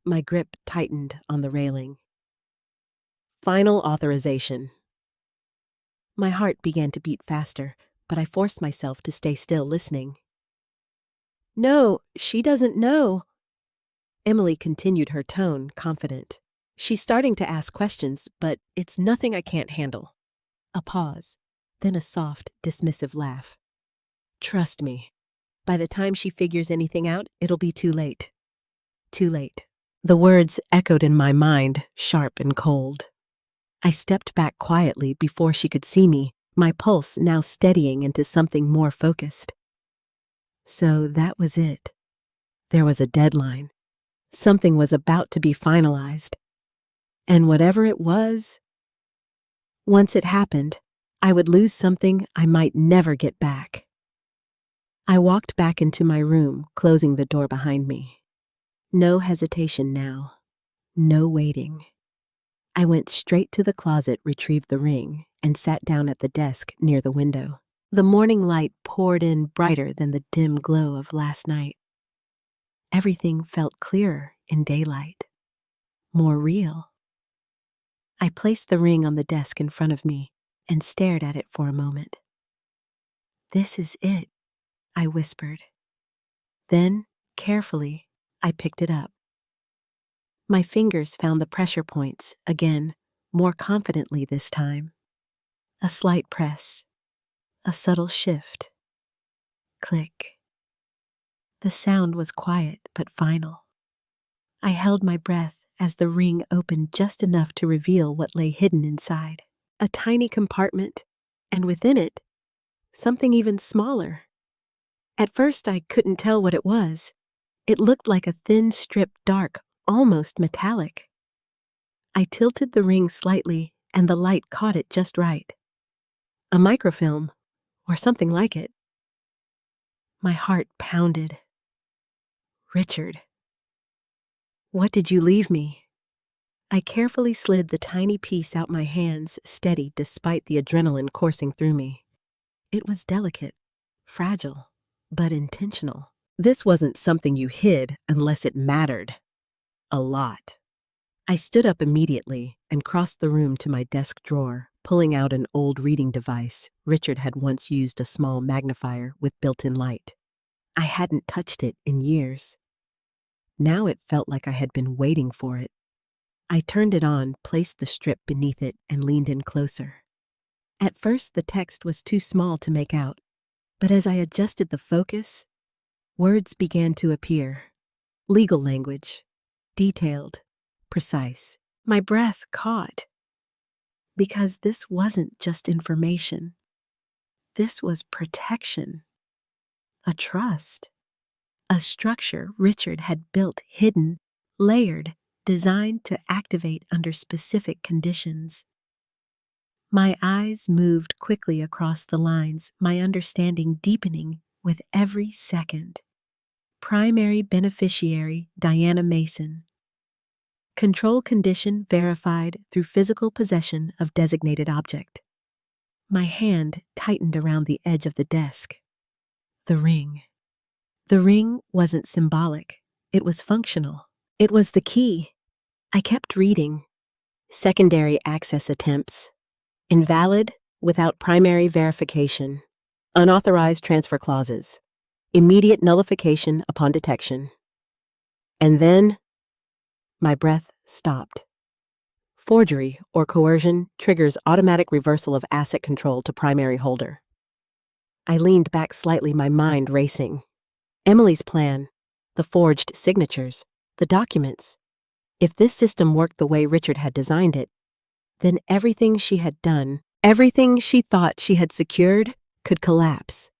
My grip tightened on the railing. Final authorization. My heart began to beat faster, but I forced myself to stay still, listening. "No, she doesn't know." Emily continued, her tone confident. "She's starting to ask questions, but it's nothing I can't handle." A pause, then a soft, dismissive laugh. "Trust me, by the time she figures anything out, it'll be too late." Too late. The words echoed in my mind, sharp and cold. I stepped back quietly before she could see me, my pulse now steadying into something more focused. So that was it. There was a deadline. Something was about to be finalized. And whatever it was, once it happened, I would lose something I might never get back. I walked back into my room, closing the door behind me. No hesitation now. No waiting. I went straight to the closet, retrieved the ring, and sat down at the desk near the window. The morning light poured in brighter than the dim glow of last night. Everything felt clearer in daylight, more real. I placed the ring on the desk in front of me and stared at it for a moment. "This is it," I whispered. Then, carefully, I picked it up. My fingers found the pressure points again, more confidently this time. A slight press, a subtle shift. Click. The sound was quiet but final. I held my breath as the ring opened just enough to reveal what lay hidden inside. A tiny compartment, and within it, something even smaller. At first I couldn't tell what it was. It looked like a thin strip, dark, almost metallic. I tilted the ring slightly, and the light caught it just right. A microfilm, or something like it. My heart pounded. "Richard, what did you leave me?" I carefully slid the tiny piece out my hands, steady despite the adrenaline coursing through me. It was delicate, fragile, but intentional. This wasn't something you hid unless it mattered. A lot. I stood up immediately and crossed the room to my desk drawer, pulling out an old reading device. Richard had once used a small magnifier with built-in light. I hadn't touched it in years. Now it felt like I had been waiting for it. I turned it on, placed the strip beneath it, and leaned in closer. At first, the text was too small to make out, but as I adjusted the focus, words began to appear. Legal language, detailed, precise. My breath caught, because this wasn't just information. This was protection, a trust, a structure Richard had built hidden, layered, designed to activate under specific conditions. My eyes moved quickly across the lines, my understanding deepening with every second. Primary beneficiary, Diana Mason. Control condition verified through physical possession of designated object. My hand tightened around the edge of the desk. The ring. The ring wasn't symbolic. It was functional. It was the key. I kept reading. Secondary access attempts. Invalid without primary verification. Unauthorized transfer clauses. Immediate nullification upon detection. And then, my breath stopped. Forgery or coercion triggers automatic reversal of asset control to primary holder. I leaned back slightly, my mind racing. Emily's plan, the forged signatures, the documents. If this system worked the way Richard had designed it, then everything she had done, everything she thought she had secured, could collapse.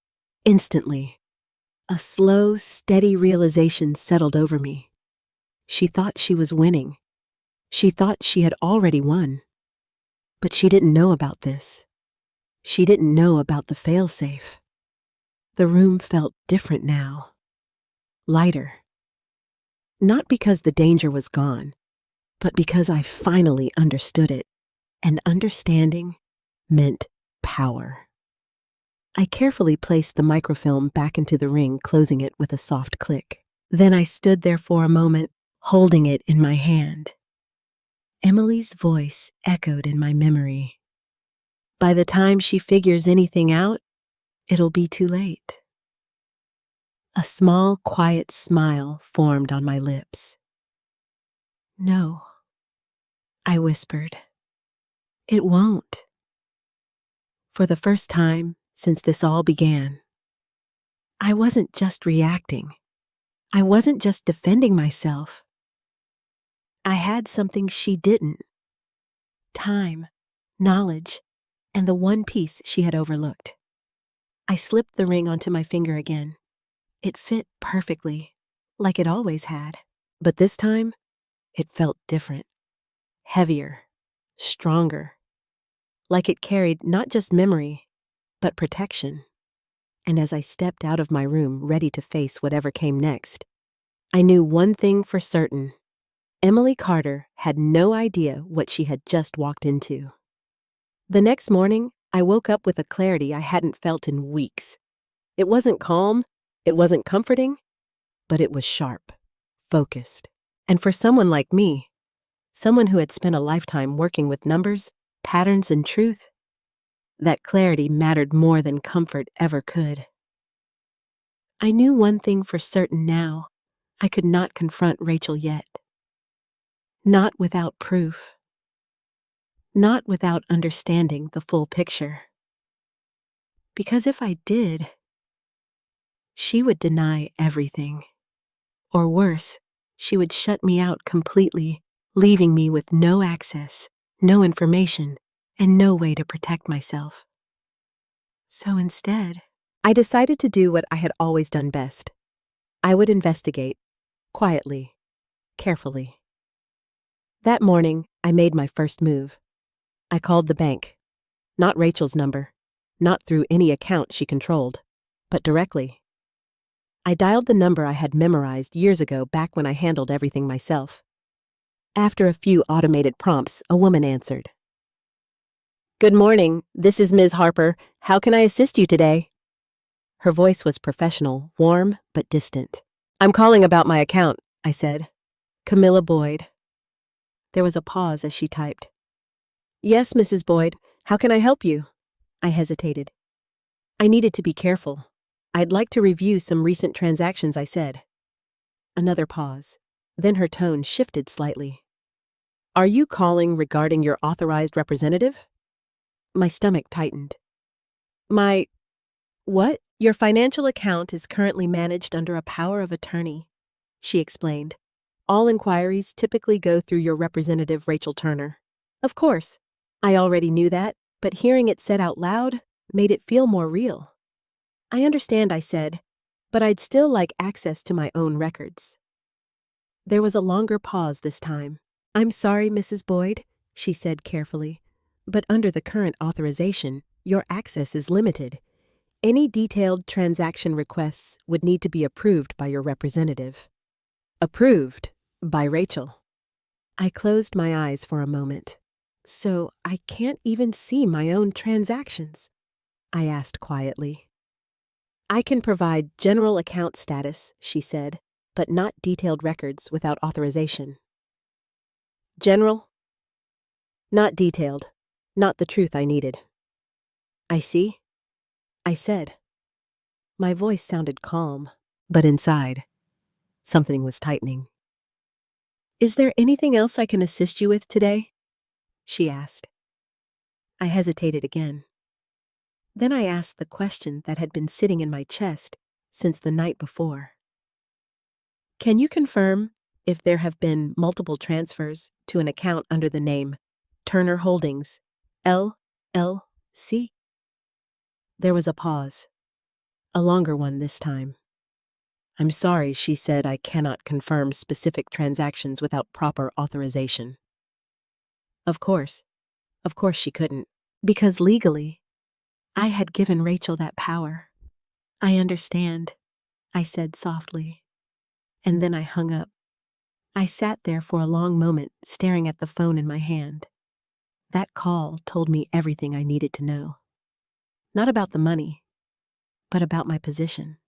Instantly. A slow, steady realization settled over me. She thought she was winning. She thought she had already won. But she didn't know about this. She didn't know about the failsafe. The room felt different now. Lighter. Not because the danger was gone, but because I finally understood it. And understanding meant power. I carefully placed the microfilm back into the ring, closing it with a soft click. Then I stood there for a moment, holding it in my hand. Emily's voice echoed in my memory. By the time she figures anything out, it'll be too late. A small, quiet smile formed on my lips. No, I whispered. It won't. For the first time since this all began, I wasn't just reacting. I wasn't just defending myself. I had something she didn't. Time, knowledge, and the one piece she had overlooked. I slipped the ring onto my finger again. It fit perfectly, like it always had. But this time, it felt different. Heavier, stronger. Like it carried not just memory, but protection. And as I stepped out of my room, ready to face whatever came next, I knew one thing for certain. Emily Carter had no idea what she had just walked into. The next morning, I woke up with a clarity I hadn't felt in weeks. It wasn't calm, it wasn't comforting, but it was sharp, focused. And for someone like me, someone who had spent a lifetime working with numbers, patterns, and truth, that clarity mattered more than comfort ever could. I knew one thing for certain now. I could not confront Rachel yet. Not without proof. Not without understanding the full picture. Because if I did, she would deny everything. Or worse, she would shut me out completely, leaving me with no access, no information, and no way to protect myself. So instead, I decided to do what I had always done best. I would investigate, quietly, carefully. That morning, I made my first move. I called the bank. Not Rachel's number, not through any account she controlled, but directly. I dialed the number I had memorized years ago back when I handled everything myself. After a few automated prompts, a woman answered. "Good morning, this is Ms. Harper. How can I assist you today?" Her voice was professional, warm, but distant. "I'm calling about my account," I said. "Camila Boyd." There was a pause as she typed. "Yes, Mrs. Boyd, how can I help you?" I hesitated. I needed to be careful. I'd like to review some recent transactions, I said. Another pause. Then her tone shifted slightly. "Are you calling regarding your authorized representative?" My stomach tightened. What? "Your financial account is currently managed under a power of attorney," she explained. "All inquiries typically go through your representative, Rachel Turner." Of course, I already knew that, but hearing it said out loud made it feel more real. "I understand," I said, "but I'd still like access to my own records." There was a longer pause this time. "I'm sorry, Mrs. Boyd," she said carefully, "but under the current authorization, your access is limited. Any detailed transaction requests would need to be approved by your representative." Approved by Rachel. I closed my eyes for a moment. "So I can't even see my own transactions?" I asked quietly. "I can provide general account status," she said, "but not detailed records without authorization." General? Not detailed. Not the truth I needed. "I see," I said. My voice sounded calm, but inside, something was tightening. "Is there anything else I can assist you with today?" she asked. I hesitated again. Then I asked the question that had been sitting in my chest since the night before. "Can you confirm if there have been multiple transfers to an account under the name Turner Holdings, LLC?" There was a pause, a longer one this time. "I'm sorry," she said, "I cannot confirm specific transactions without proper authorization." Of course she couldn't, because legally, I had given Rachel that power. "I understand," I said softly, and then I hung up. I sat there for a long moment, staring at the phone in my hand. That call told me everything I needed to know. Not about the money, but about my position.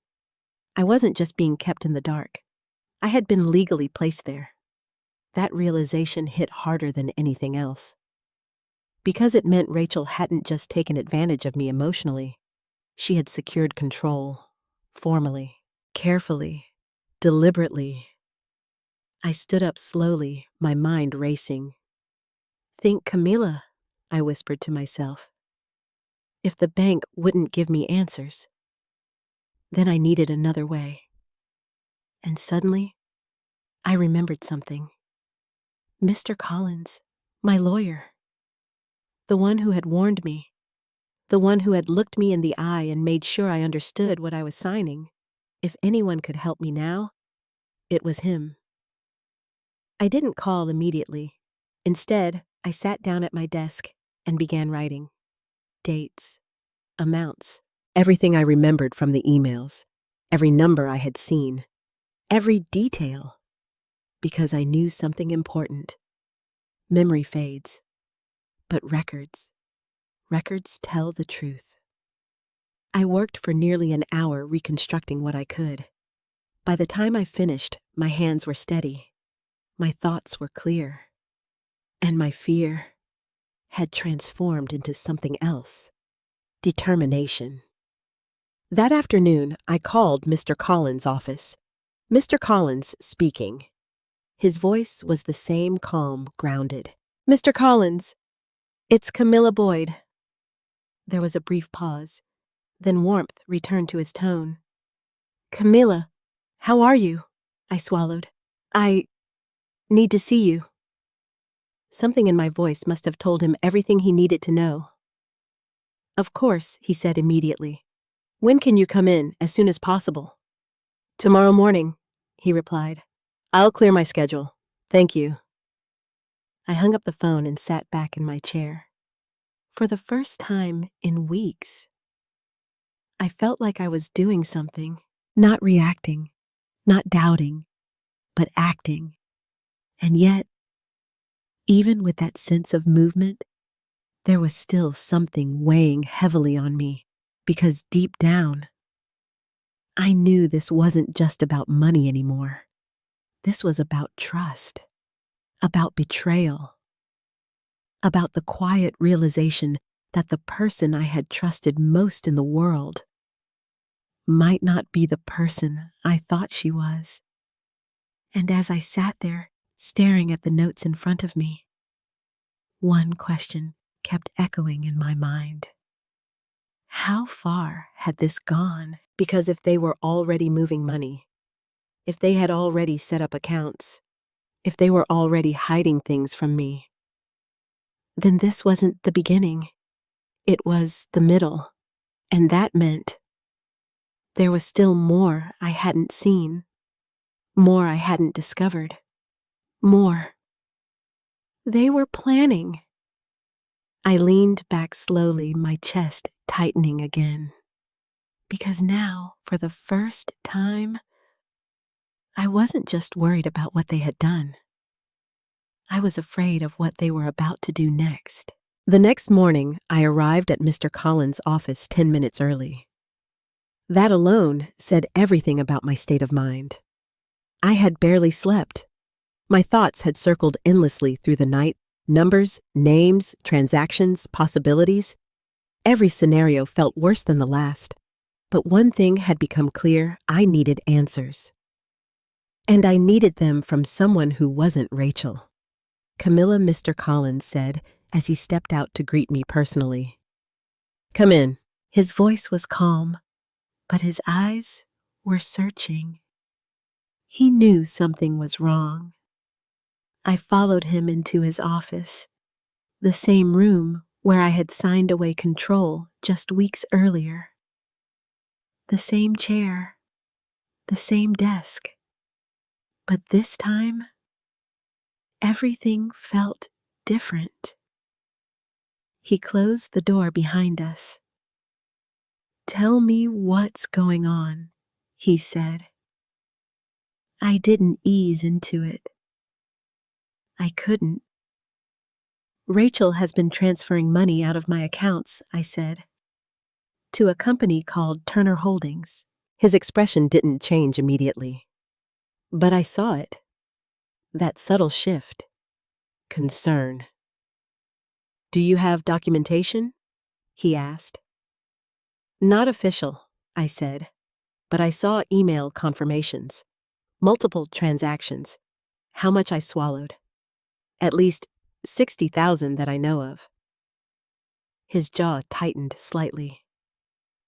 I wasn't just being kept in the dark. I had been legally placed there. That realization hit harder than anything else. Because it meant Rachel hadn't just taken advantage of me emotionally. She had secured control, formally, carefully, deliberately. I stood up slowly, my mind racing. "Think Camila," I whispered to myself. If the bank wouldn't give me answers, then I needed another way. And suddenly, I remembered something. Mr. Collins, my lawyer. The one who had warned me. The one who had looked me in the eye and made sure I understood what I was signing. If anyone could help me now, it was him. I didn't call immediately. Instead, I sat down at my desk and began writing. Dates, amounts, everything I remembered from the emails, every number I had seen, every detail. Because I knew something important. Memory fades, but records tell the truth. I worked for nearly an hour reconstructing what I could. By the time I finished, my hands were steady. My thoughts were clear. And my fear had transformed into something else. Determination. That afternoon, I called Mr. Collins' office. Mr. Collins speaking. His voice was the same calm, grounded. "Mr. Collins, it's Camila Boyd." There was a brief pause. Then warmth returned to his tone. "Camila, how are you?" I swallowed. "I need to see you." Something in my voice must have told him everything he needed to know. "Of course," he said immediately. "When can you come in? As soon as possible." "Tomorrow morning," he replied. "I'll clear my schedule. Thank you." I hung up the phone and sat back in my chair. For the first time in weeks, I felt like I was doing something, not reacting, not doubting, but acting. And yet, even with that sense of movement, there was still something weighing heavily on me, because deep down, I knew this wasn't just about money anymore. This was about trust, about betrayal, about the quiet realization that the person I had trusted most in the world might not be the person I thought she was. And as I sat there, staring at the notes in front of me, one question kept echoing in my mind. How far had this gone? Because if they were already moving money, if they had already set up accounts, if they were already hiding things from me, then this wasn't the beginning. It was the middle. And that meant there was still more I hadn't seen, more I hadn't discovered. More. They were planning. I leaned back slowly, my chest tightening again. Because now, for the first time, I wasn't just worried about what they had done. I was afraid of what they were about to do next. The next morning, I arrived at Mr. Collins' office 10 minutes early. That alone said everything about my state of mind. I had barely slept. My thoughts had circled endlessly through the night, numbers, names, transactions, possibilities. Every scenario felt worse than the last. But one thing had become clear: I needed answers. And I needed them from someone who wasn't Rachel. Camila, Mr. Collins said as he stepped out to greet me personally. "Come in." His voice was calm, but his eyes were searching. He knew something was wrong. I followed him into his office, the same room where I had signed away control just weeks earlier. The same chair, the same desk. But this time, everything felt different. He closed the door behind us. "Tell me what's going on," he said. I didn't ease into it. I couldn't. "Rachel has been transferring money out of my accounts," I said, "to a company called Turner Holdings." His expression didn't change immediately. But I saw it. That subtle shift. Concern. "Do you have documentation?" he asked. "Not official," I said, "but I saw email confirmations. Multiple transactions. How much I swallowed. At least 60,000 that I know of." His jaw tightened slightly.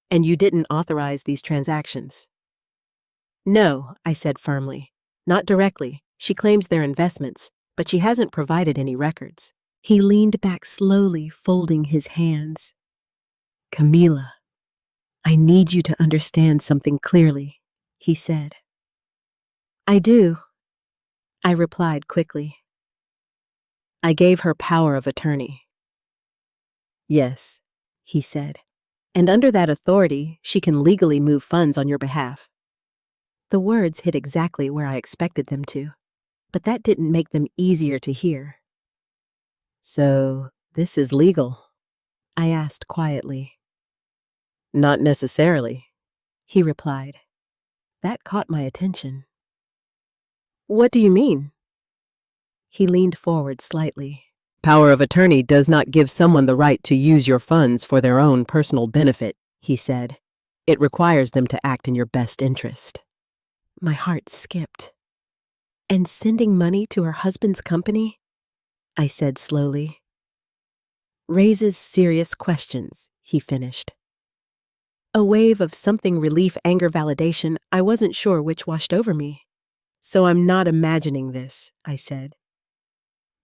"And you didn't authorize these transactions?" "No," I said firmly. "Not directly. She claims they're investments, but she hasn't provided any records." He leaned back slowly, folding his hands. "Camila, I need you to understand something clearly," he said. "I do," I replied quickly. "I gave her power of attorney." "Yes," he said, "and under that authority, she can legally move funds on your behalf." The words hit exactly where I expected them to, but that didn't make them easier to hear. "So, this is legal?" I asked quietly. "Not necessarily," he replied. That caught my attention. "What do you mean?" He leaned forward slightly. "Power of attorney does not give someone the right to use your funds for their own personal benefit," he said. "It requires them to act in your best interest." My heart skipped. "And sending money to her husband's company?" I said slowly. "Raises serious questions," he finished. A wave of something relief, anger, validation, I wasn't sure which washed over me. "So I'm not imagining this," I said.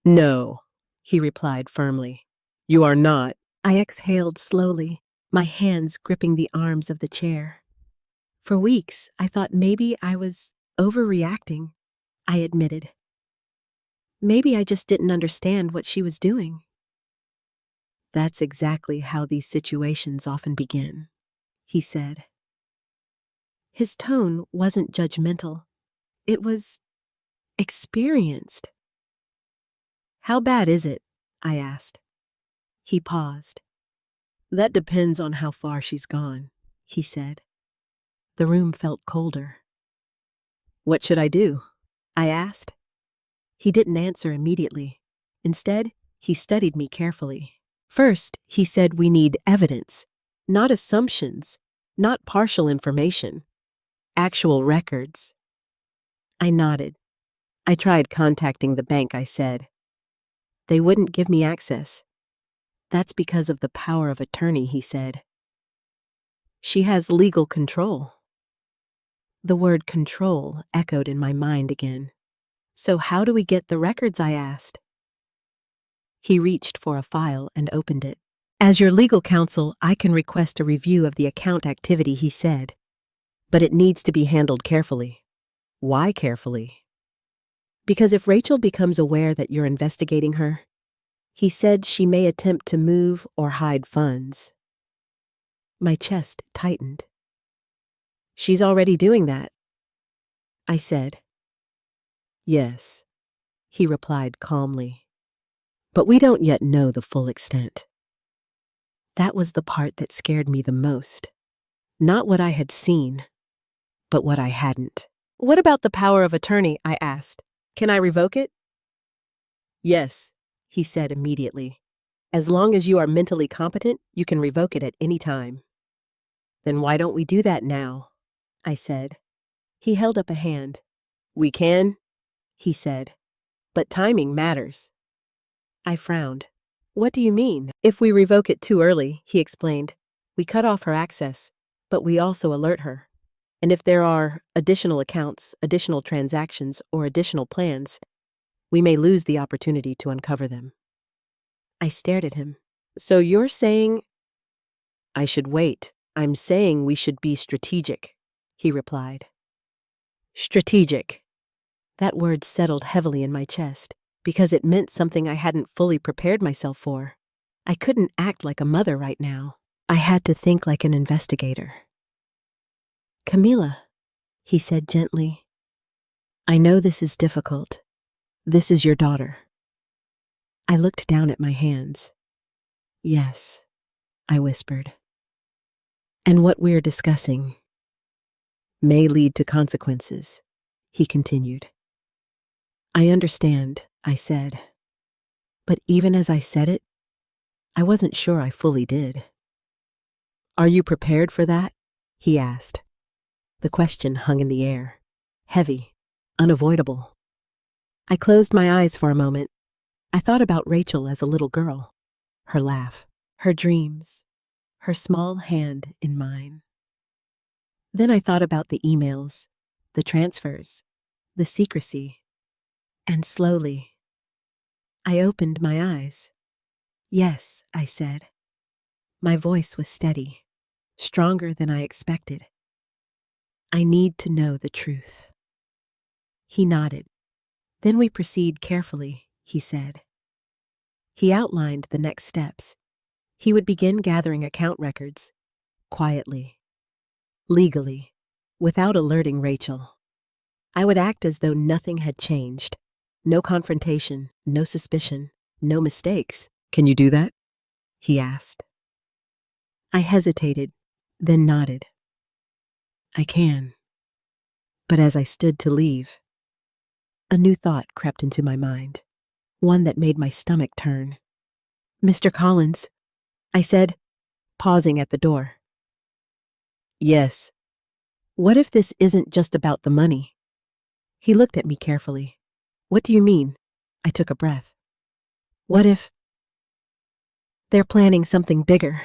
"No," he replied firmly. "You are not." I exhaled slowly, my hands gripping the arms of the chair. For weeks, I thought maybe I was overreacting, I admitted. Maybe I just didn't understand what she was doing. "That's exactly how these situations often begin," he said. His tone wasn't judgmental. It was experienced. "How bad is it?" I asked. He paused. "That depends on how far she's gone," he said. The room felt colder. "What should I do?" I asked. He didn't answer immediately. Instead, he studied me carefully. First, he said we need evidence, not assumptions, not partial information, actual records. I nodded. "I tried contacting the bank," I said. "They wouldn't give me access." "That's because of the power of attorney," he said. "She has legal control." The word control echoed in my mind again. "So how do we get the records?" I asked. He reached for a file and opened it. "As your legal counsel, I can request a review of the account activity," he said. "But it needs to be handled carefully." "Why carefully?" Because if Rachel becomes aware that you're investigating her, he said she may attempt to move or hide funds. My chest tightened. She's already doing that, I said. Yes, he replied calmly. But we don't yet know the full extent. That was the part that scared me the most. Not what I had seen, but what I hadn't. What about the power of attorney? I asked. Can I revoke it? Yes, he said immediately. As long as you are mentally competent, you can revoke it at any time. Then why don't we do that now? I said. He held up a hand. We can, he said, but timing matters. I frowned. What do you mean? If we revoke it too early, he explained, we cut off her access, but we also alert her. And if there are additional accounts, additional transactions, or additional plans, we may lose the opportunity to uncover them. I stared at him. So you're saying I should wait? I'm saying we should be strategic, he replied. Strategic. That word settled heavily in my chest, because it meant something I hadn't fully prepared myself for. I couldn't act like a mother right now. I had to think like an investigator. Camila, he said gently, I know this is difficult. This is your daughter. I looked down at my hands. Yes, I whispered. And what we're discussing may lead to consequences, he continued. I understand, I said. But even as I said it, I wasn't sure I fully did. Are you prepared for that? He asked. The question hung in the air, heavy, unavoidable. I closed my eyes for a moment. I thought about Rachel as a little girl, her laugh, her dreams, her small hand in mine. Then I thought about the emails, the transfers, the secrecy, and slowly, I opened my eyes. Yes, I said. My voice was steady, stronger than I expected. I need to know the truth. He nodded. Then we proceed carefully, he said. He outlined the next steps. He would begin gathering account records, quietly, legally, without alerting Rachel. I would act as though nothing had changed. No confrontation, no suspicion, no mistakes. Can you do that? He asked. I hesitated, then nodded. I can. But as I stood to leave, a new thought crept into my mind, one that made my stomach turn. Mr. Collins, I said, pausing at the door. Yes. What if this isn't just about the money? He looked at me carefully. What do you mean? I took a breath. What if they're planning something bigger?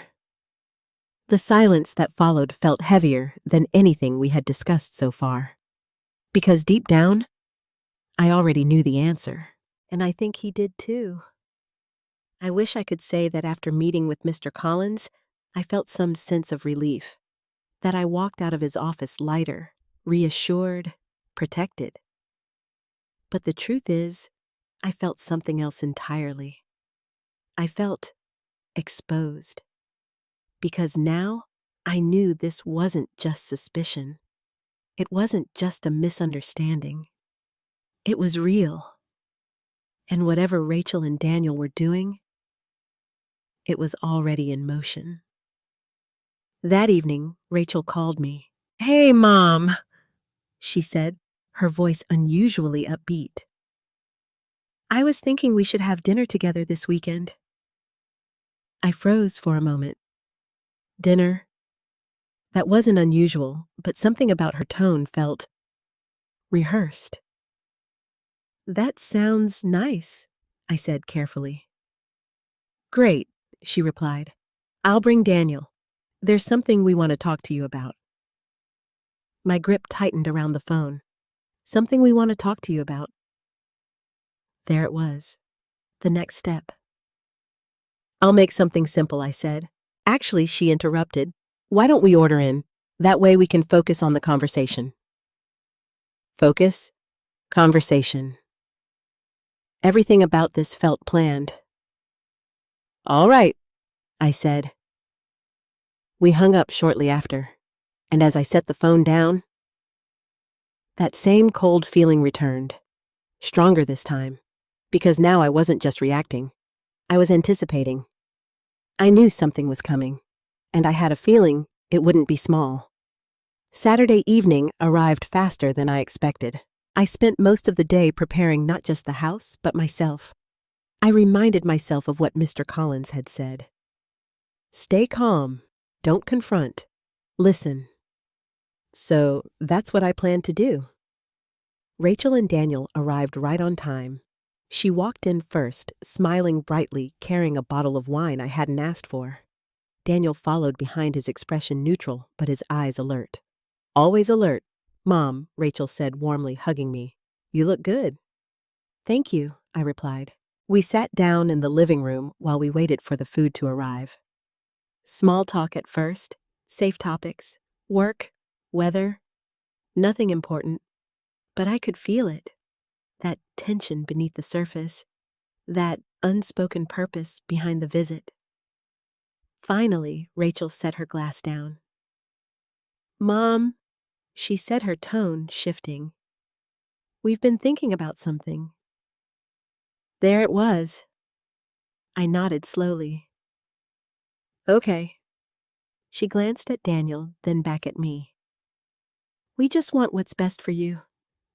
The silence that followed felt heavier than anything we had discussed so far. Because deep down, I already knew the answer, and I think he did too. I wish I could say that after meeting with Mr. Collins, I felt some sense of relief, that I walked out of his office lighter, reassured, protected. But the truth is, I felt something else entirely. I felt exposed. Because now I knew this wasn't just suspicion. It wasn't just a misunderstanding. It was real. And whatever Rachel and Daniel were doing, it was already in motion. That evening, Rachel called me. Hey, Mom, she said, her voice unusually upbeat. I was thinking we should have dinner together this weekend. I froze for a moment. Dinner? That wasn't unusual, but something about her tone felt rehearsed. That sounds nice, I said carefully. Great, she replied. I'll bring Daniel. There's something we want to talk to you about. My grip tightened around the phone. Something we want to talk to you about. There it was. The next step. I'll make something simple, I said. Actually, she interrupted. Why don't we order in? That way we can focus on the conversation. Focus? Conversation. Everything about this felt planned. "All right," I said. We hung up shortly after, and as I set the phone down, that same cold feeling returned, stronger this time, because now I wasn't just reacting. I was anticipating. I knew something was coming, and I had a feeling it wouldn't be small. Saturday evening arrived faster than I expected. I spent most of the day preparing not just the house, but myself. I reminded myself of what Mr. Collins had said. Stay calm, don't confront, listen. So that's what I planned to do. Rachel and Daniel arrived right on time. She walked in first, smiling brightly, carrying a bottle of wine I hadn't asked for. Daniel followed behind, his expression neutral, but his eyes alert. "Always alert, Mom," Rachel said warmly, hugging me. "You look good." "Thank you," I replied. We sat down in the living room while we waited for the food to arrive. Small talk at first, safe topics, work, weather, nothing important, but I could feel it. That tension beneath the surface, that unspoken purpose behind the visit. Finally, Rachel set her glass down. "Mom," she said, her tone shifting. "We've been thinking about something." There it was. I nodded slowly. "Okay." She glanced at Daniel, then back at me. "We just want what's best for you,"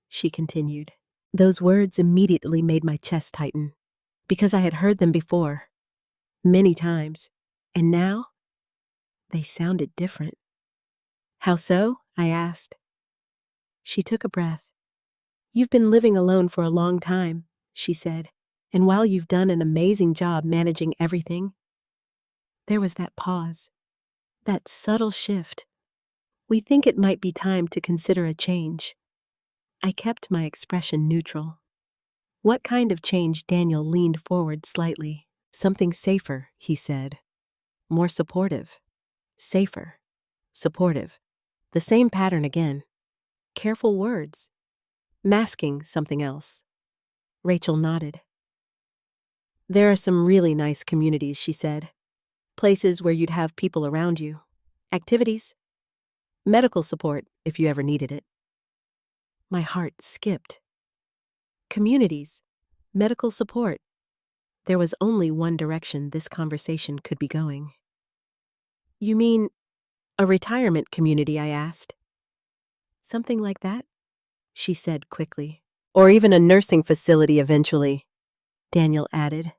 she continued. Those words immediately made my chest tighten, because I had heard them before, many times, and now they sounded different. "How so?" I asked. She took a breath. "You've been living alone for a long time," she said, "and while you've done an amazing job managing everything," there was that pause, that subtle shift. "We think it might be time to consider a change." I kept my expression neutral. "What kind of change?" Daniel leaned forward slightly. "Something safer," he said. "More supportive. Safer. Supportive. The same pattern again. Careful words. Masking something else." Rachel nodded. "There are some really nice communities," she said. "Places where you'd have people around you. Activities. Medical support if you ever needed it." My heart skipped. Communities. Medical support. There was only one direction this conversation could be going. "You mean a retirement community?" I asked. "Something like that," she said quickly. "Or even a nursing facility eventually," Daniel added.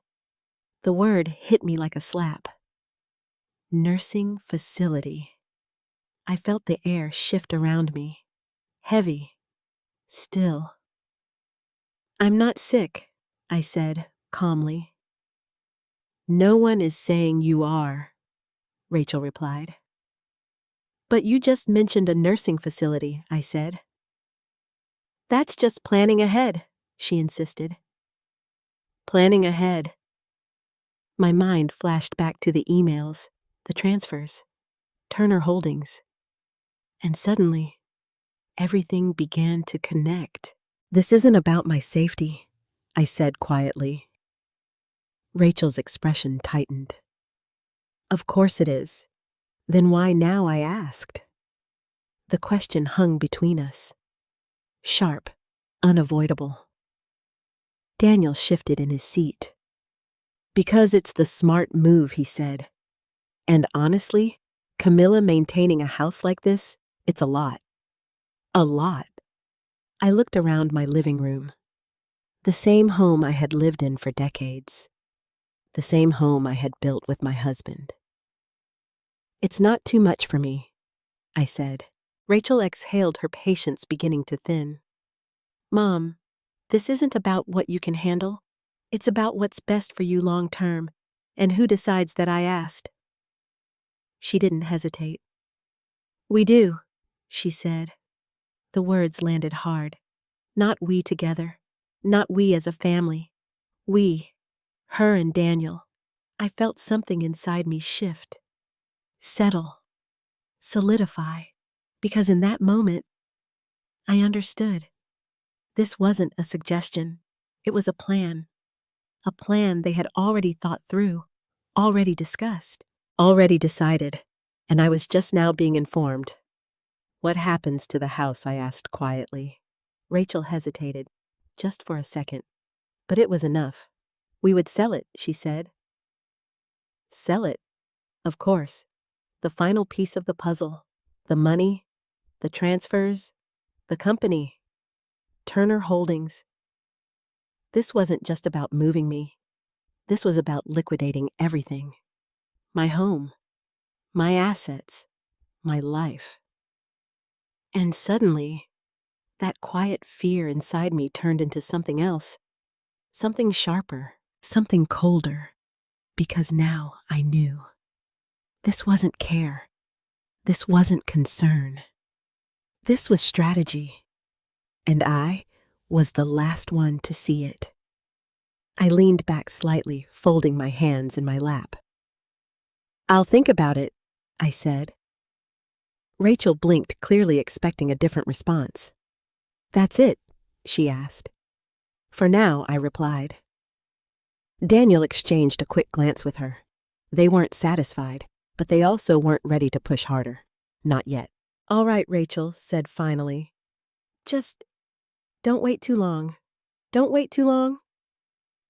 The word hit me like a slap. Nursing facility. I felt the air shift around me. Heavy. Still. "I'm not sick," I said calmly. "No one is saying you are," Rachel replied. "But you just mentioned a nursing facility," I said. "That's just planning ahead," she insisted. Planning ahead. My mind flashed back to the emails, the transfers, Turner Holdings. And suddenly, everything began to connect. "This isn't about my safety," I said quietly. Rachel's expression tightened. "Of course it is. Then why now?" I asked. The question hung between us. Sharp, unavoidable. Daniel shifted in his seat. "Because it's the smart move," he said. "And honestly, Camila, maintaining a house like this, it's a lot. A lot." I looked around my living room. The same home I had lived in for decades. The same home I had built with my husband. "It's not too much for me," I said. Rachel exhaled, her patience beginning to thin. "Mom, this isn't about what you can handle. It's about what's best for you long term, and who decides that?" I asked. She didn't hesitate. "We do," she said. The words landed hard. Not we together. Not we as a family. We, her and Daniel. I felt something inside me shift, settle, solidify, because in that moment, I understood. This wasn't a suggestion. It was a plan. a plan they had already thought through, already discussed, already decided, and I was just now being informed. "What happens to the house?" I asked quietly. Rachel hesitated, just for a second, but it was enough. "We would sell it," she said. Sell it? Of course. The final piece of the puzzle. The money, the transfers, the company. Turner Holdings. This wasn't just about moving me. This was about liquidating everything. My home, my assets, my life. And suddenly, that quiet fear inside me turned into something else, something sharper, something colder, because now I knew. This wasn't care. This wasn't concern. This was strategy, and I was the last one to see it. I leaned back slightly, folding my hands in my lap. "I'll think about it," I said. Rachel blinked, clearly expecting a different response. "That's it?" she asked. "For now," I replied. Daniel exchanged a quick glance with her. They weren't satisfied, but they also weren't ready to push harder. Not yet. "All right," Rachel said finally. "Just don't wait too long. Don't wait too long."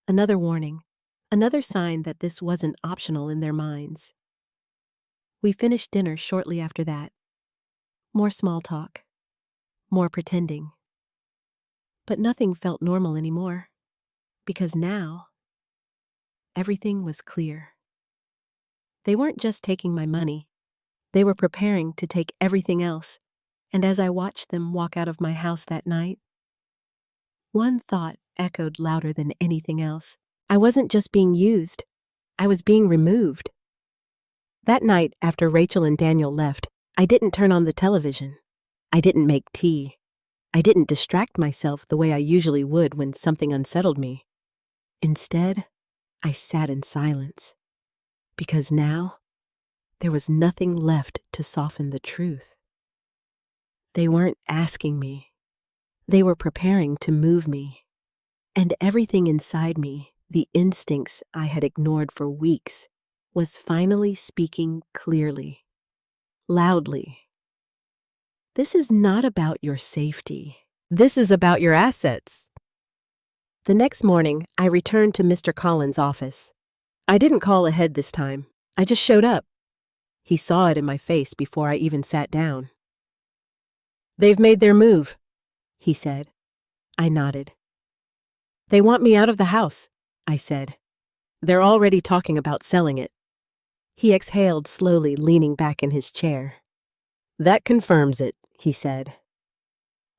Another warning, another sign that this wasn't optional in their minds. We finished dinner shortly after that. More small talk. More pretending. But nothing felt normal anymore, because now everything was clear. They weren't just taking my money. They were preparing to take everything else, and as I watched them walk out of my house that night, one thought echoed louder than anything else. I wasn't just being used. I was being removed. That night, after Rachel and Daniel left, I didn't turn on the television. I didn't make tea. I didn't distract myself the way I usually would when something unsettled me. Instead, I sat in silence. Because now, there was nothing left to soften the truth. They weren't asking me. They were preparing to move me. And everything inside me, the instincts I had ignored for weeks, was finally speaking clearly, loudly. "This is not about your safety. This is about your assets." The next morning, I returned to Mr. Collins' office. I didn't call ahead this time. I just showed up. He saw it in my face before I even sat down. "They've made their move," he said. I nodded. "They want me out of the house," I said. "They're already talking about selling it." He exhaled slowly, leaning back in his chair. "That confirms it," he said.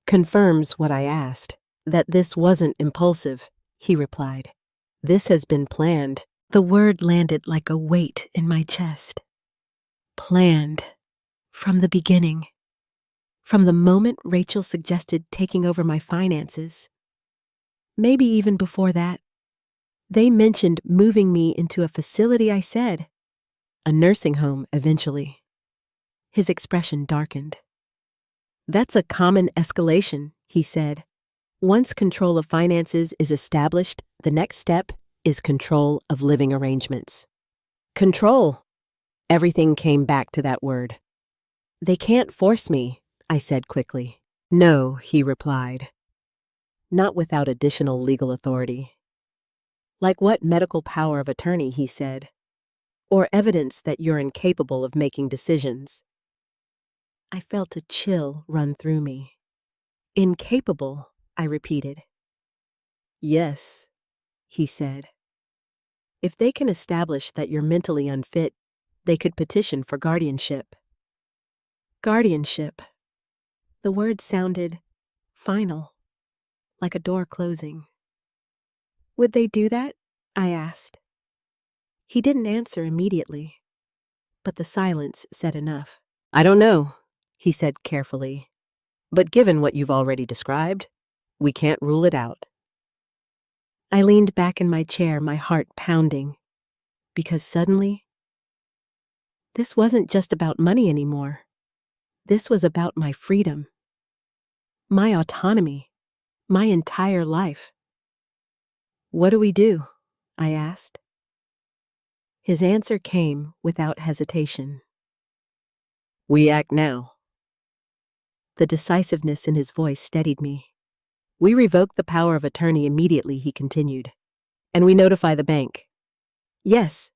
"Confirms what I asked, that this wasn't impulsive," he replied. "This has been planned." The word landed like a weight in my chest. Planned. From the beginning. From the moment Rachel suggested taking over my finances. Maybe even before that. They mentioned moving me into a facility, I said. A nursing home, eventually. His expression darkened. "That's a common escalation," he said. "Once control of finances is established, the next step is control of living arrangements." Control. Everything came back to that word. "They can't force me," I said quickly. "No," he replied. "Not without additional legal authority." "Like what medical power of attorney," he said. "Or evidence that you're incapable of making decisions." I felt a chill run through me. "Incapable," I repeated. "Yes," he said. "If they can establish that you're mentally unfit, they could petition for guardianship." Guardianship. The word sounded final, like a door closing. "Would they do that?" I asked. He didn't answer immediately, but the silence said enough. "I don't know," he said carefully. "But given what you've already described, we can't rule it out." I leaned back in my chair, my heart pounding, because suddenly, this wasn't just about money anymore. This was about my freedom, my autonomy, my entire life. "What do we do?" I asked. His answer came without hesitation. We act now. The decisiveness in his voice steadied me. We revoke the power of attorney immediately, he continued, and we notify the bank. Yes,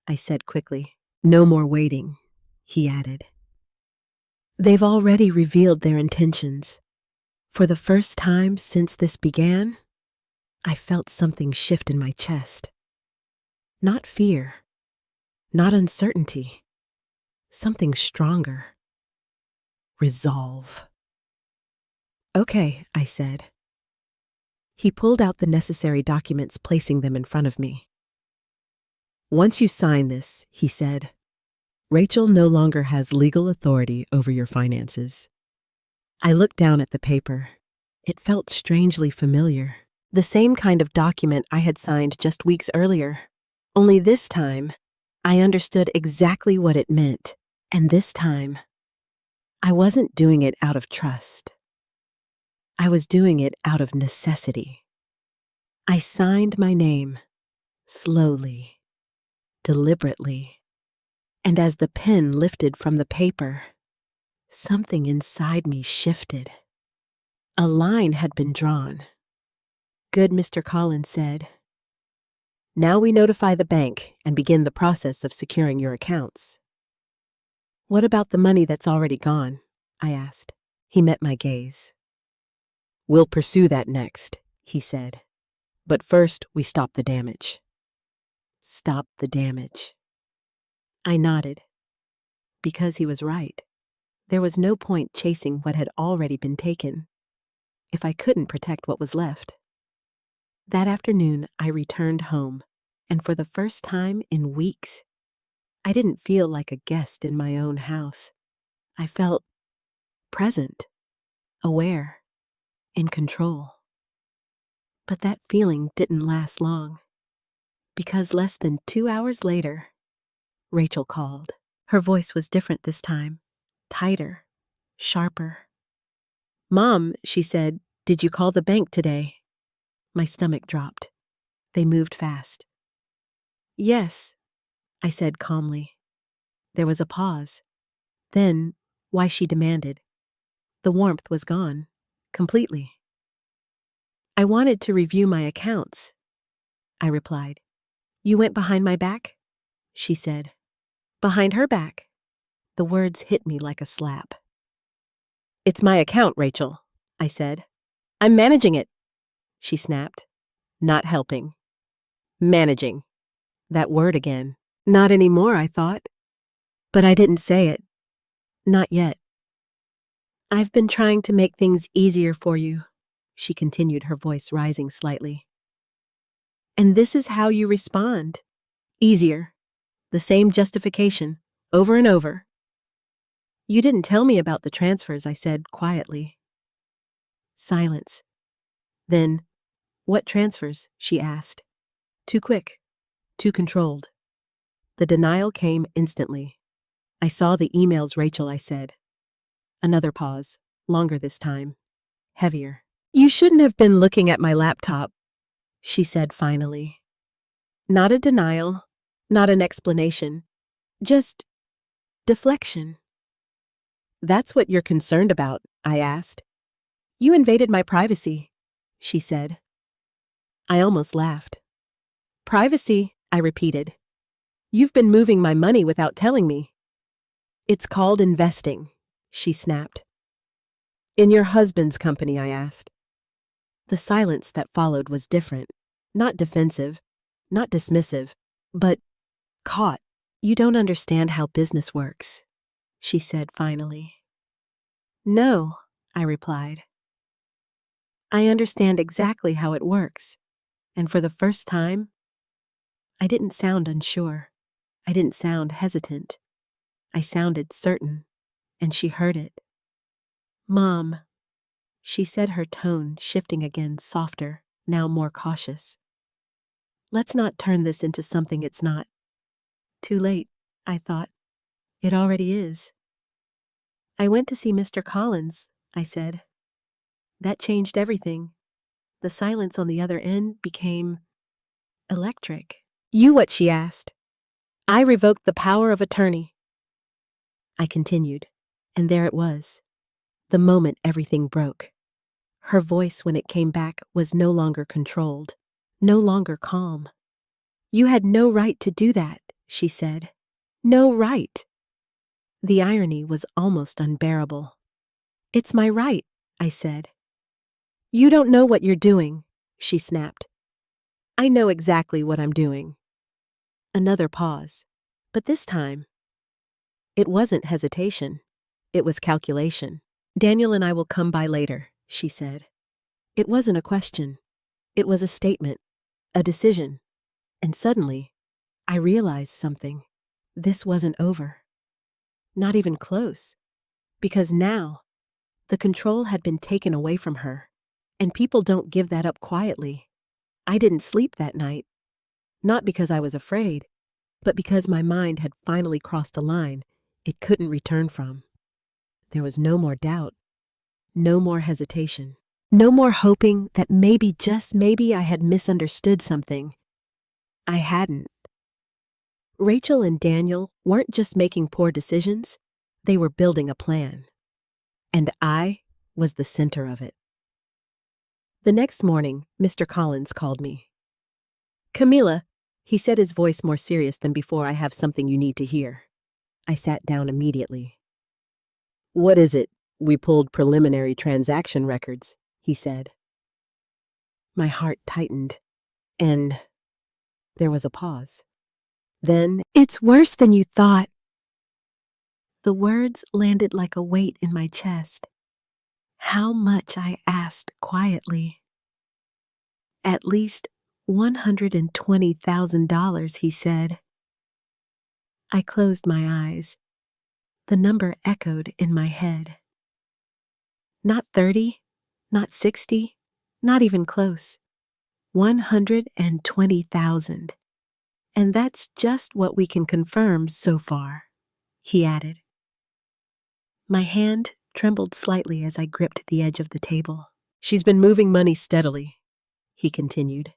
I said quickly. No more waiting, he added. They've already revealed their intentions. For the first time since this began, I felt something shift in my chest. Not fear, not uncertainty, something stronger. Resolve. Okay, I said. He pulled out the necessary documents, placing them in front of me. Once you sign this, he said, Rachel no longer has legal authority over your finances. I looked down at the paper. It felt strangely familiar. The same kind of document I had signed just weeks earlier. Only this time, I understood exactly what it meant. And this time, I wasn't doing it out of trust. I was doing it out of necessity. I signed my name, slowly, deliberately, and as the pen lifted from the paper, something inside me shifted. A line had been drawn. Good, Mr. Collins said. Now we notify the bank and begin the process of securing your accounts. What about the money that's already gone? I asked. He met my gaze. We'll pursue that next, he said. But first, we stop the damage. Stop the damage. I nodded. Because he was right. There was no point chasing what had already been taken, if I couldn't protect what was left. That afternoon, I returned home, and for the first time in weeks, I didn't feel like a guest in my own house. I felt present, aware, in control. But that feeling didn't last long, because less than 2 hours later, Rachel called. Her voice was different this time, tighter, sharper. Mom, she said, did you call the bank today? My stomach dropped. They moved fast. Yes, I said calmly. There was a pause. Then, why she demanded. The warmth was gone, completely. I wanted to review my accounts, I replied. You went behind my back? She said. Behind her back. The words hit me like a slap. It's my account, Rachel, I said. I'm managing it, she snapped. Not helping. Managing. That word again. Not anymore, I thought. But I didn't say it. Not yet. I've been trying to make things easier for you, she continued, her voice rising slightly. And this is how you respond. Easier. The same justification, over and over. You didn't tell me about the transfers, I said quietly. Silence. Then, what transfers? She asked. Too quick. Too controlled. The denial came instantly. I saw the emails, Rachel, I said. Another pause, longer this time, heavier. You shouldn't have been looking at my laptop, she said finally. Not a denial, not an explanation, just deflection. That's what you're concerned about, I asked. You invaded my privacy, she said. I almost laughed. Privacy, I repeated. You've been moving my money without telling me. It's called investing, she snapped. In your husband's company, I asked. The silence that followed was different, not defensive, not dismissive, but caught. You don't understand how business works, she said finally. No, I replied. I understand exactly how it works, and for the first time, I didn't sound unsure. I didn't sound hesitant. I sounded certain, and she heard it. Mom, she said, her tone shifting again, softer, now more cautious. Let's not turn this into something it's not. Too late, I thought. It already is. I went to see Mr. Collins, I said. That changed everything. The silence on the other end became Electric. You what? She asked. I revoked the power of attorney. I continued, and there it was. The moment everything broke. Her voice, when it came back, was no longer controlled, no longer calm. You had no right to do that, she said. No right. The irony was almost unbearable. It's my right, I said. You don't know what you're doing, she snapped. I know exactly what I'm doing. Another pause, but this time, it wasn't hesitation. It was calculation. Daniel and I will come by later, she said. It wasn't a question. It was a statement, a decision. And suddenly, I realized something. This wasn't over. Not even close. Because now, the control had been taken away from her. And people don't give that up quietly. I didn't sleep that night. Not because I was afraid, but because my mind had finally crossed a line it couldn't return from. There was no more doubt, no more hesitation, no more hoping that maybe, just maybe, I had misunderstood something. I hadn't. Rachel and Daniel weren't just making poor decisions, they were building a plan. And I was the center of it. The next morning, Mr. Collins called me. Camila, he said, his voice more serious than before, I have something you need to hear. I sat down immediately. What is it? We pulled preliminary transaction records, he said. My heart tightened, and there was a pause. Then, it's worse than you thought. The words landed like a weight in my chest. How much? I asked quietly. At least $120,000, he said. I closed my eyes. The number echoed in my head. Not 30, not 60, not even close. 120,000. And that's just what we can confirm so far, he added. My hand trembled slightly as I gripped the edge of the table. She's been moving money steadily, he continued.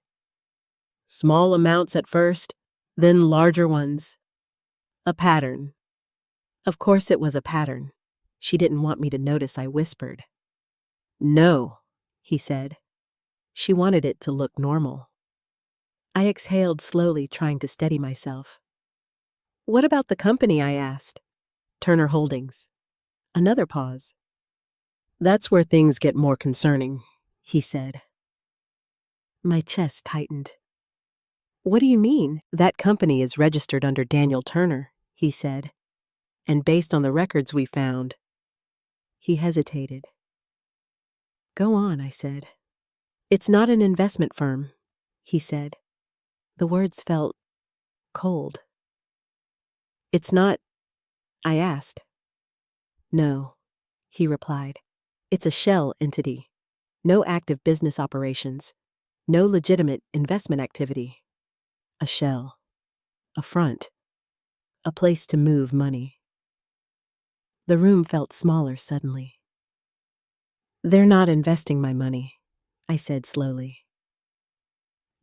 Small amounts at first, then larger ones. A pattern. Of course it was a pattern. She didn't want me to notice I whispered. No, he said. She wanted it to look normal. I exhaled slowly, trying to steady myself. What about the company? I asked. Turner Holdings. Another pause. That's where things get more concerning, he said. My chest tightened. What do you mean? That company is registered under Daniel Turner, he said. And based on the records we found. He hesitated. Go on, I said. It's not an investment firm, he said. The words felt cold. It's not, I asked. No, he replied. It's a shell entity. No active business operations. No legitimate investment activity. A shell. A front. A place to move money. The room felt smaller suddenly. They're not investing my money, I said slowly.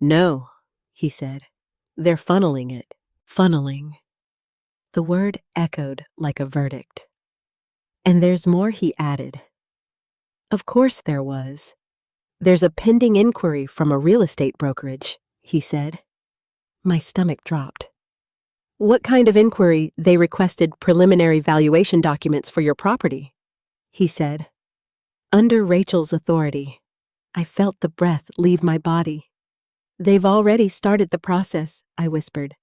No, he said. They're funneling it. Funneling. The word echoed like a verdict. And there's more, he added. Of course there was. There's a pending inquiry from a real estate brokerage, he said. My stomach dropped. What kind of inquiry? They requested preliminary valuation documents for your property, he said. Under Rachel's authority, I felt the breath leave my body. They've already started the process, I whispered.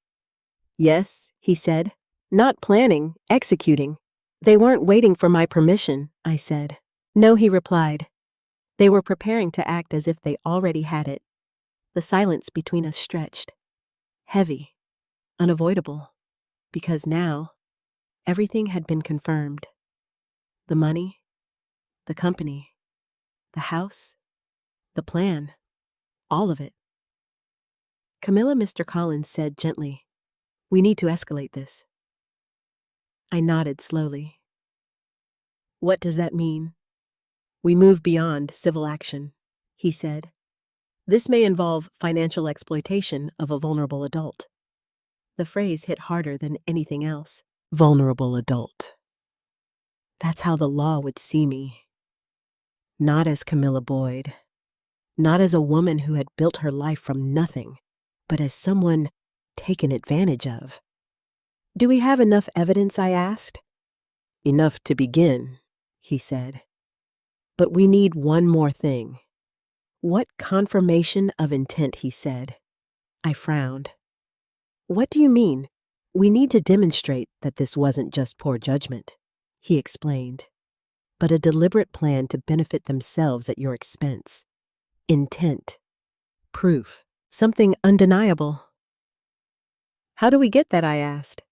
Yes, he said. Not planning, executing. They weren't waiting for my permission, I said. No, he replied. They were preparing to act as if they already had it. The silence between us stretched. Heavy. Unavoidable. Because now, everything had been confirmed. The money, the company, the house, the plan, all of it. Camila, Mr. Collins said gently, we need to escalate this. I nodded slowly. What does that mean? We move beyond civil action, he said. This may involve financial exploitation of a vulnerable adult. The phrase hit harder than anything else. Vulnerable adult. That's how the law would see me. Not as Camila Boyd. Not as a woman who had built her life from nothing, but as someone taken advantage of. "Do we have enough evidence?" I asked. "Enough to begin," he said. "But we need one more thing." "What confirmation of intent?" he said. I frowned. "What do you mean?" "We need to demonstrate that this wasn't just poor judgment," he explained, "but a deliberate plan to benefit themselves at your expense. Intent. Proof. Something undeniable." "How do we get that?" I asked.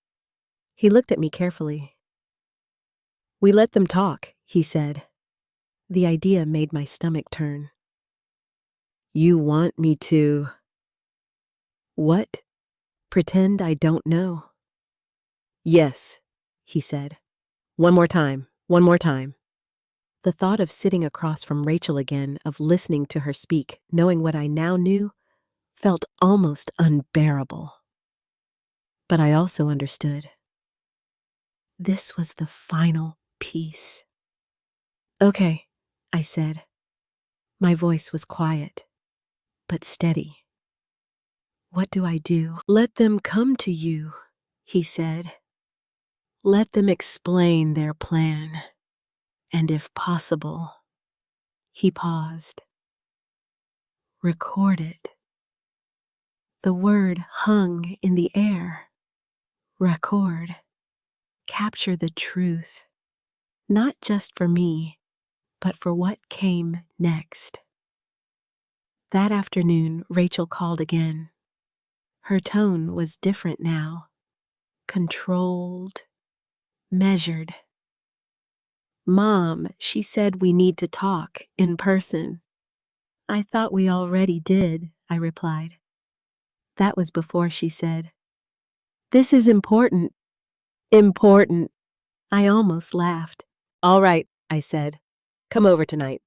He looked at me carefully. "We let them talk," he said. The idea made my stomach turn. "You want me to—" "What? Pretend I don't know?" "Yes," he said. "One more time, one more time." The thought of sitting across from Rachel again, of listening to her speak, knowing what I now knew, felt almost unbearable. But I also understood. This was the final piece. "Okay," I said. My voice was quiet, but steady. "What do I do?" "Let them come to you," he said. "Let them explain their plan. And if possible—" He paused. "Record it." The word hung in the air. Record. Capture the truth. Not just for me, but for what came next. That afternoon, Rachel called again. Her tone was different now. Controlled. Measured. "Mom, she said we need to talk in person." "I thought we already did," I replied. That was before she said, "This is important." Important. I almost laughed. "All right," I said. "Come over tonight."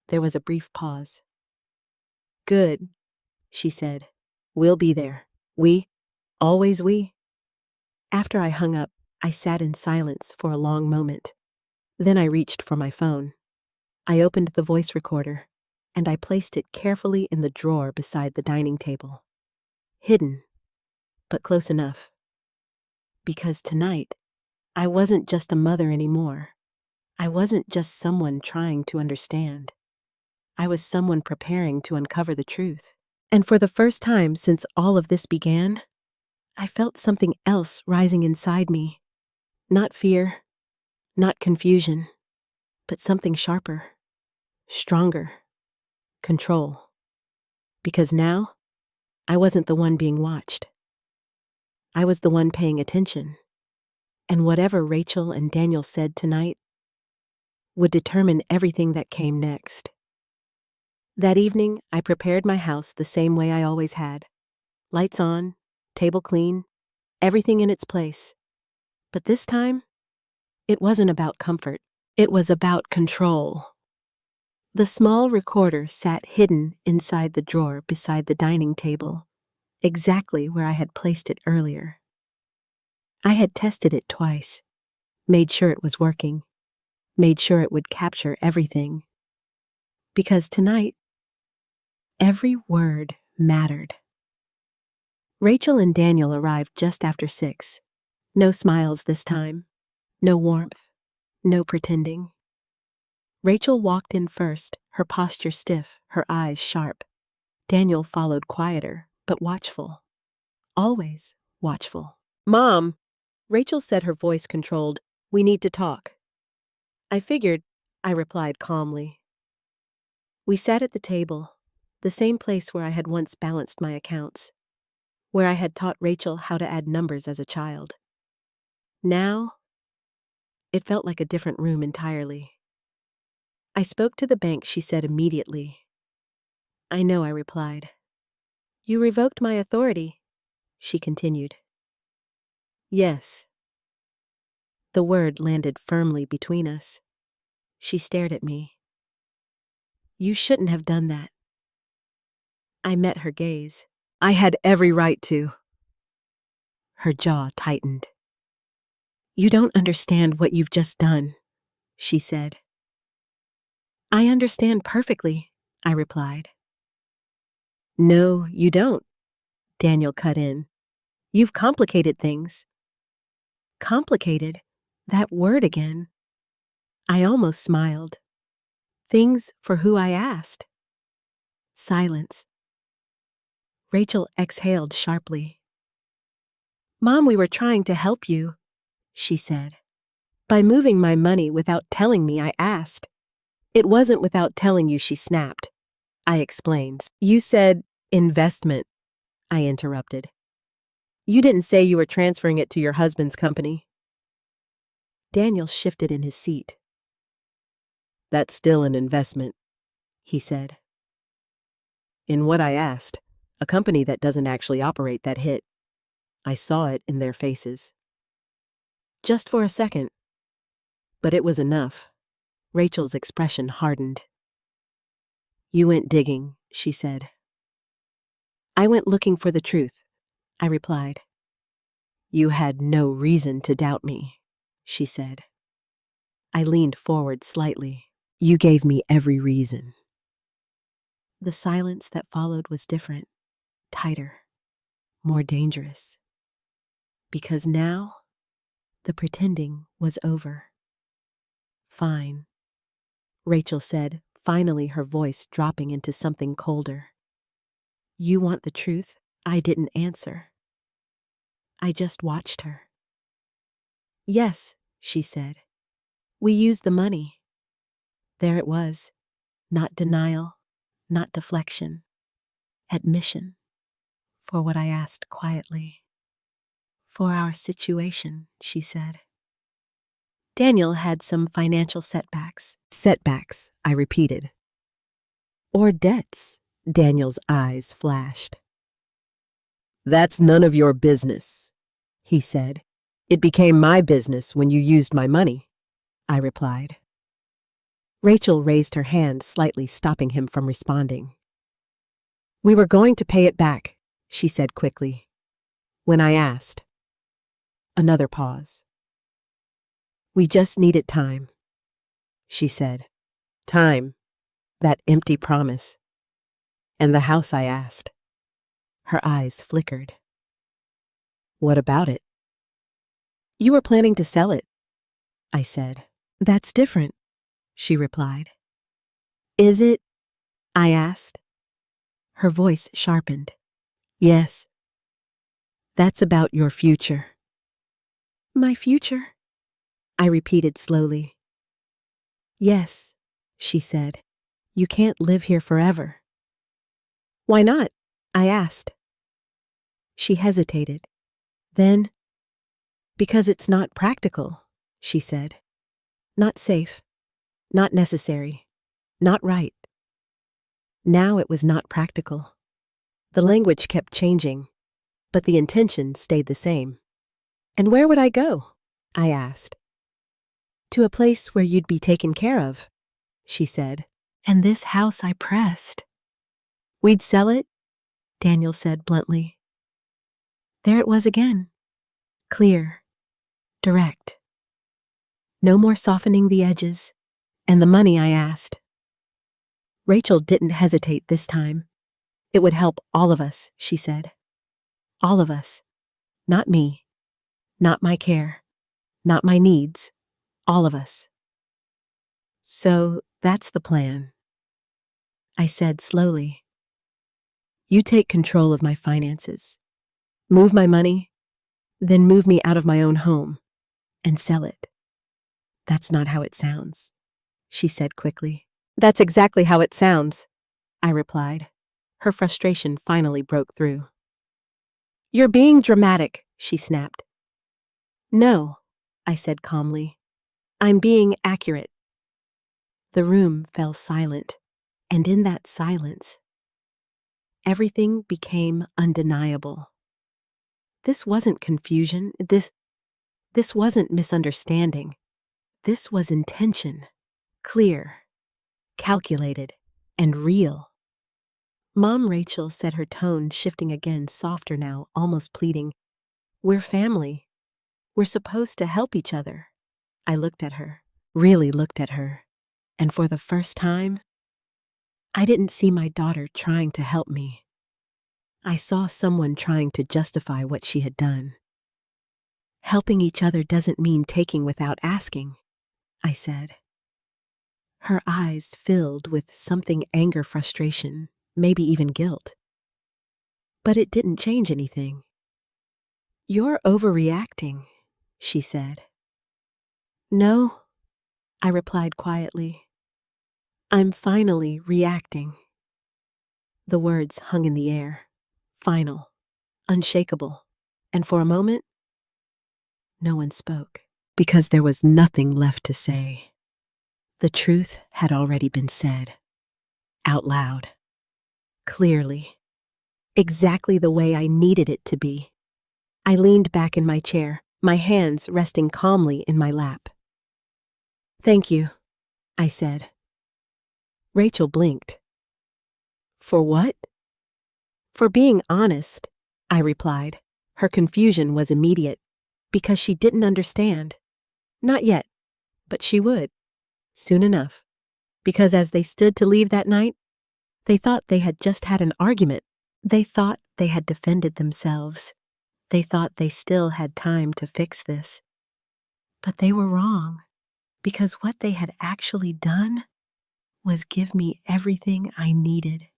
There was a brief pause. "Good," she said. "We'll be there. We. Always we." After I hung up, I sat in silence for a long moment. Then I reached for my phone. I opened the voice recorder, and I placed it carefully in the drawer beside the dining table. Hidden, but close enough. Because tonight, I wasn't just a mother anymore. I wasn't just someone trying to understand. I was someone preparing to uncover the truth. And for the first time since all of this began, I felt something else rising inside me. Not fear, not confusion, but something sharper, stronger, control. Because now, I wasn't the one being watched. I was the one paying attention. And whatever Rachel and Daniel said tonight would determine everything that came next. That evening, I prepared my house the same way I always had. Lights on, table clean, everything in its place. But this time, it wasn't about comfort. It was about control. The small recorder sat hidden inside the drawer beside the dining table, exactly where I had placed it earlier. I had tested it twice, made sure it was working, made sure it would capture everything. Because tonight, every word mattered. Rachel and Daniel arrived just after 6. No smiles this time, no warmth, no pretending. Rachel walked in first, her posture stiff, her eyes sharp. Daniel followed quieter, but watchful. Always watchful. "Mom," Rachel said, her voice controlled, "we need to talk." "I figured," I replied calmly. We sat at the table, the same place where I had once balanced my accounts, where I had taught Rachel how to add numbers as a child. Now, it felt like a different room entirely. "I spoke to the bank," she said immediately. "I know," I replied. "You revoked my authority," she continued. "Yes." The word landed firmly between us. She stared at me. "You shouldn't have done that." I met her gaze. I had every right to. Her jaw tightened. You don't understand what you've just done, she said. I understand perfectly, I replied. No, you don't, Daniel cut in. You've complicated things. Complicated? That word again. I almost smiled. Things for who I asked. Silence. Rachel exhaled sharply. Mom, we were trying to help you, she said. By moving my money without telling me I asked. It wasn't without telling you, she snapped. I explained. You said investment, I interrupted. You didn't say you were transferring it to your husband's company. Daniel shifted in his seat. That's still an investment, he said. In what I asked, a company that doesn't actually operate that hit. I saw it in their faces. Just for a second. But it was enough. Rachel's expression hardened. You went digging, she said. I went looking for the truth, I replied. You had no reason to doubt me, she said. I leaned forward slightly. You gave me every reason. The silence that followed was different, tighter, more dangerous. Because now, the pretending was over. Fine, Rachel said, finally her voice dropping into something colder. You want the truth? I didn't answer. I just watched her. Yes, she said. We used the money. There it was. Not denial, not deflection. Admission. For what I asked quietly. For our situation, she said. Daniel had some financial setbacks. Setbacks, I repeated. Or debts, Daniel's eyes flashed. That's none of your business, he said. It became my business when you used my money, I replied. Rachel raised her hand slightly, stopping him from responding. We were going to pay it back, she said quickly. When I asked. Another pause. We just needed time, she said. Time, that empty promise. And the house I asked. Her eyes flickered. What about it? You were planning to sell it, I said. That's different, she replied. Is it? I asked. Her voice sharpened. Yes. That's about your future. My future? I repeated slowly. Yes, she said. You can't live here forever. Why not? I asked. She hesitated. Then, because it's not practical, she said. Not safe, not necessary, not right. Now it was not practical. The language kept changing, but the intention stayed the same. And where would I go? I asked. To a place where you'd be taken care of, she said. And this house I pressed. We'd sell it, Daniel said bluntly. There it was again. Clear, direct. No more softening the edges, and the money I asked. Rachel didn't hesitate this time. It would help all of us, she said. All of us. Not me. Not my care. Not my needs. All of us. So that's the plan, I said slowly. You take control of my finances. Move my money, then move me out of my own home and sell it. That's not how it sounds, she said quickly. That's exactly how it sounds, I replied. Her frustration finally broke through. You're being dramatic, she snapped. No, I said calmly. I'm being accurate. The room fell silent, and in that silence, everything became undeniable. This wasn't confusion. This wasn't misunderstanding. This was intention, clear, calculated, and real. Mom, Rachel said, her tone shifting again, softer now, almost pleading. We're family. We're supposed to help each other. I looked at her, really looked at her, and for the first time, I didn't see my daughter trying to help me. I saw someone trying to justify what she had done. Helping each other doesn't mean taking without asking, I said. Her eyes filled with something, anger, frustration, maybe even guilt. But it didn't change anything. You're overreacting, she said. No, I replied quietly. I'm finally reacting. The words hung in the air, final, unshakable, and for a moment, no one spoke, because there was nothing left to say. The truth had already been said, out loud, clearly, exactly the way I needed it to be. I leaned back in my chair, my hands resting calmly in my lap. Thank you, I said. Rachel blinked. For what? For being honest, I replied. Her confusion was immediate, because she didn't understand. Not yet, but she would, soon enough. Because as they stood to leave that night, they thought they had just had an argument. They thought they had defended themselves. They thought they still had time to fix this. But they were wrong, because what they had actually done was give me everything I needed.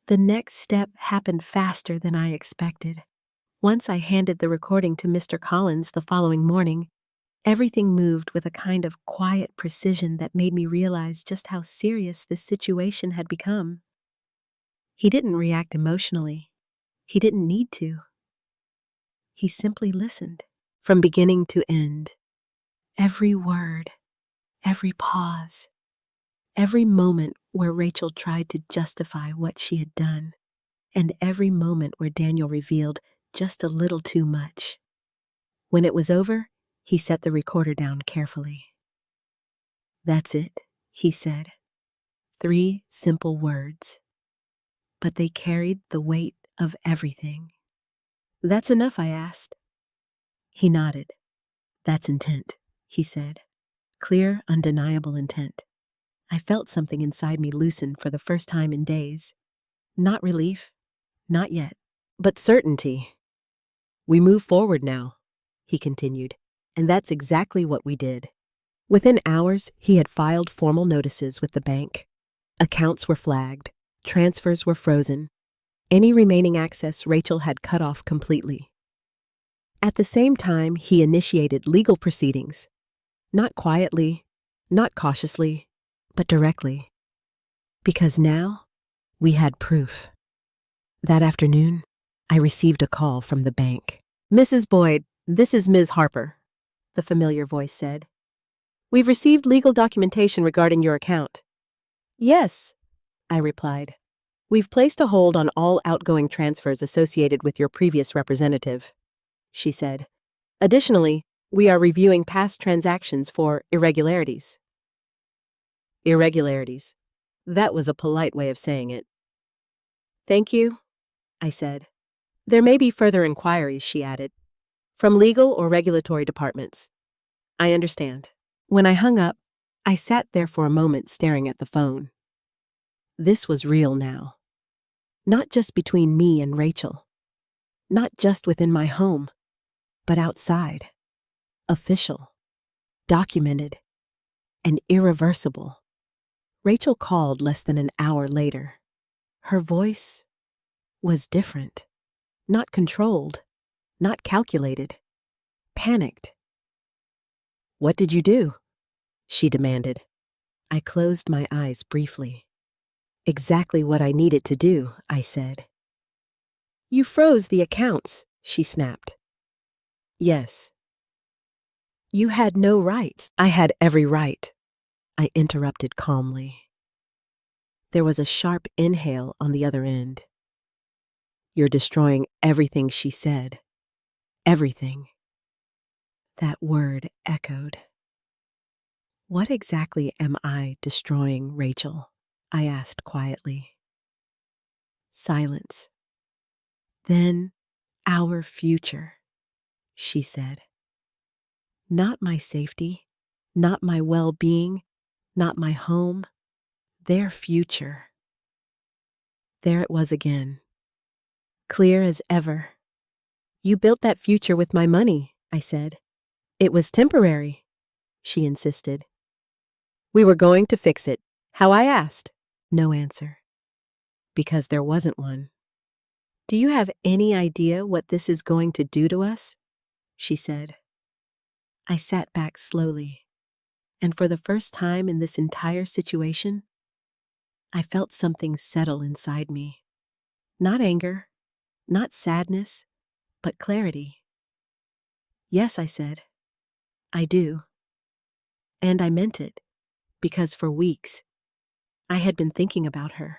The next step happened faster than I expected. Once I handed the recording to Mr. Collins the following morning, everything moved with a kind of quiet precision that made me realize just how serious this situation had become. He didn't react emotionally. He didn't need to. He simply listened, from beginning to end. Every word, every pause, every moment where Rachel tried to justify what she had done, and every moment where Daniel revealed just a little too much. When it was over, he set the recorder down carefully. That's it, he said. 3 simple words. But they carried the weight of everything. That's enough, I asked. He nodded. That's intent, he said. Clear, undeniable intent. I felt something inside me loosen for the first time in days. Not relief, not yet, but certainty. We move forward now, he continued, and that's exactly what we did. Within hours, he had filed formal notices with the bank. Accounts were flagged, transfers were frozen. Any remaining access Rachel had cut off completely. At the same time, he initiated legal proceedings. Not quietly, not cautiously, but directly. Because now, we had proof. That afternoon, I received a call from the bank. Mrs. Boyd, this is Ms. Harper, the familiar voice said. We've received legal documentation regarding your account. Yes, I replied. We've placed a hold on all outgoing transfers associated with your previous representative, she said. Additionally, we are reviewing past transactions for irregularities. Irregularities. That was a polite way of saying it. Thank you, I said. There may be further inquiries, she added, from legal or regulatory departments. I understand. When I hung up, I sat there for a moment staring at the phone. This was real now. Not just between me and Rachel. Not just within my home, but outside. Official. Documented. And irreversible. Rachel called less than an hour later. Her voice was different. Not controlled. Not calculated. Panicked. What did you do? She demanded. I closed my eyes briefly. Exactly what I needed to do, I said. You froze the accounts, she snapped. Yes. You had no rights. I had every right, I interrupted calmly. There was a sharp inhale on the other end. You're destroying everything, she said. Everything. That word echoed. What exactly am I destroying, Rachel? I asked quietly. Silence. Then, our future, she said. Not my safety, not my well-being, not my home, their future. There it was again, clear as ever. You built that future with my money, I said. It was temporary, she insisted. We were going to fix it, how I asked. No answer. Because there wasn't one. Do you have any idea what this is going to do to us? She said. I sat back slowly, and for the first time in this entire situation, I felt something settle inside me. Not anger, not sadness, but clarity. Yes, I said. I do. And I meant it, because for weeks, I had been thinking about her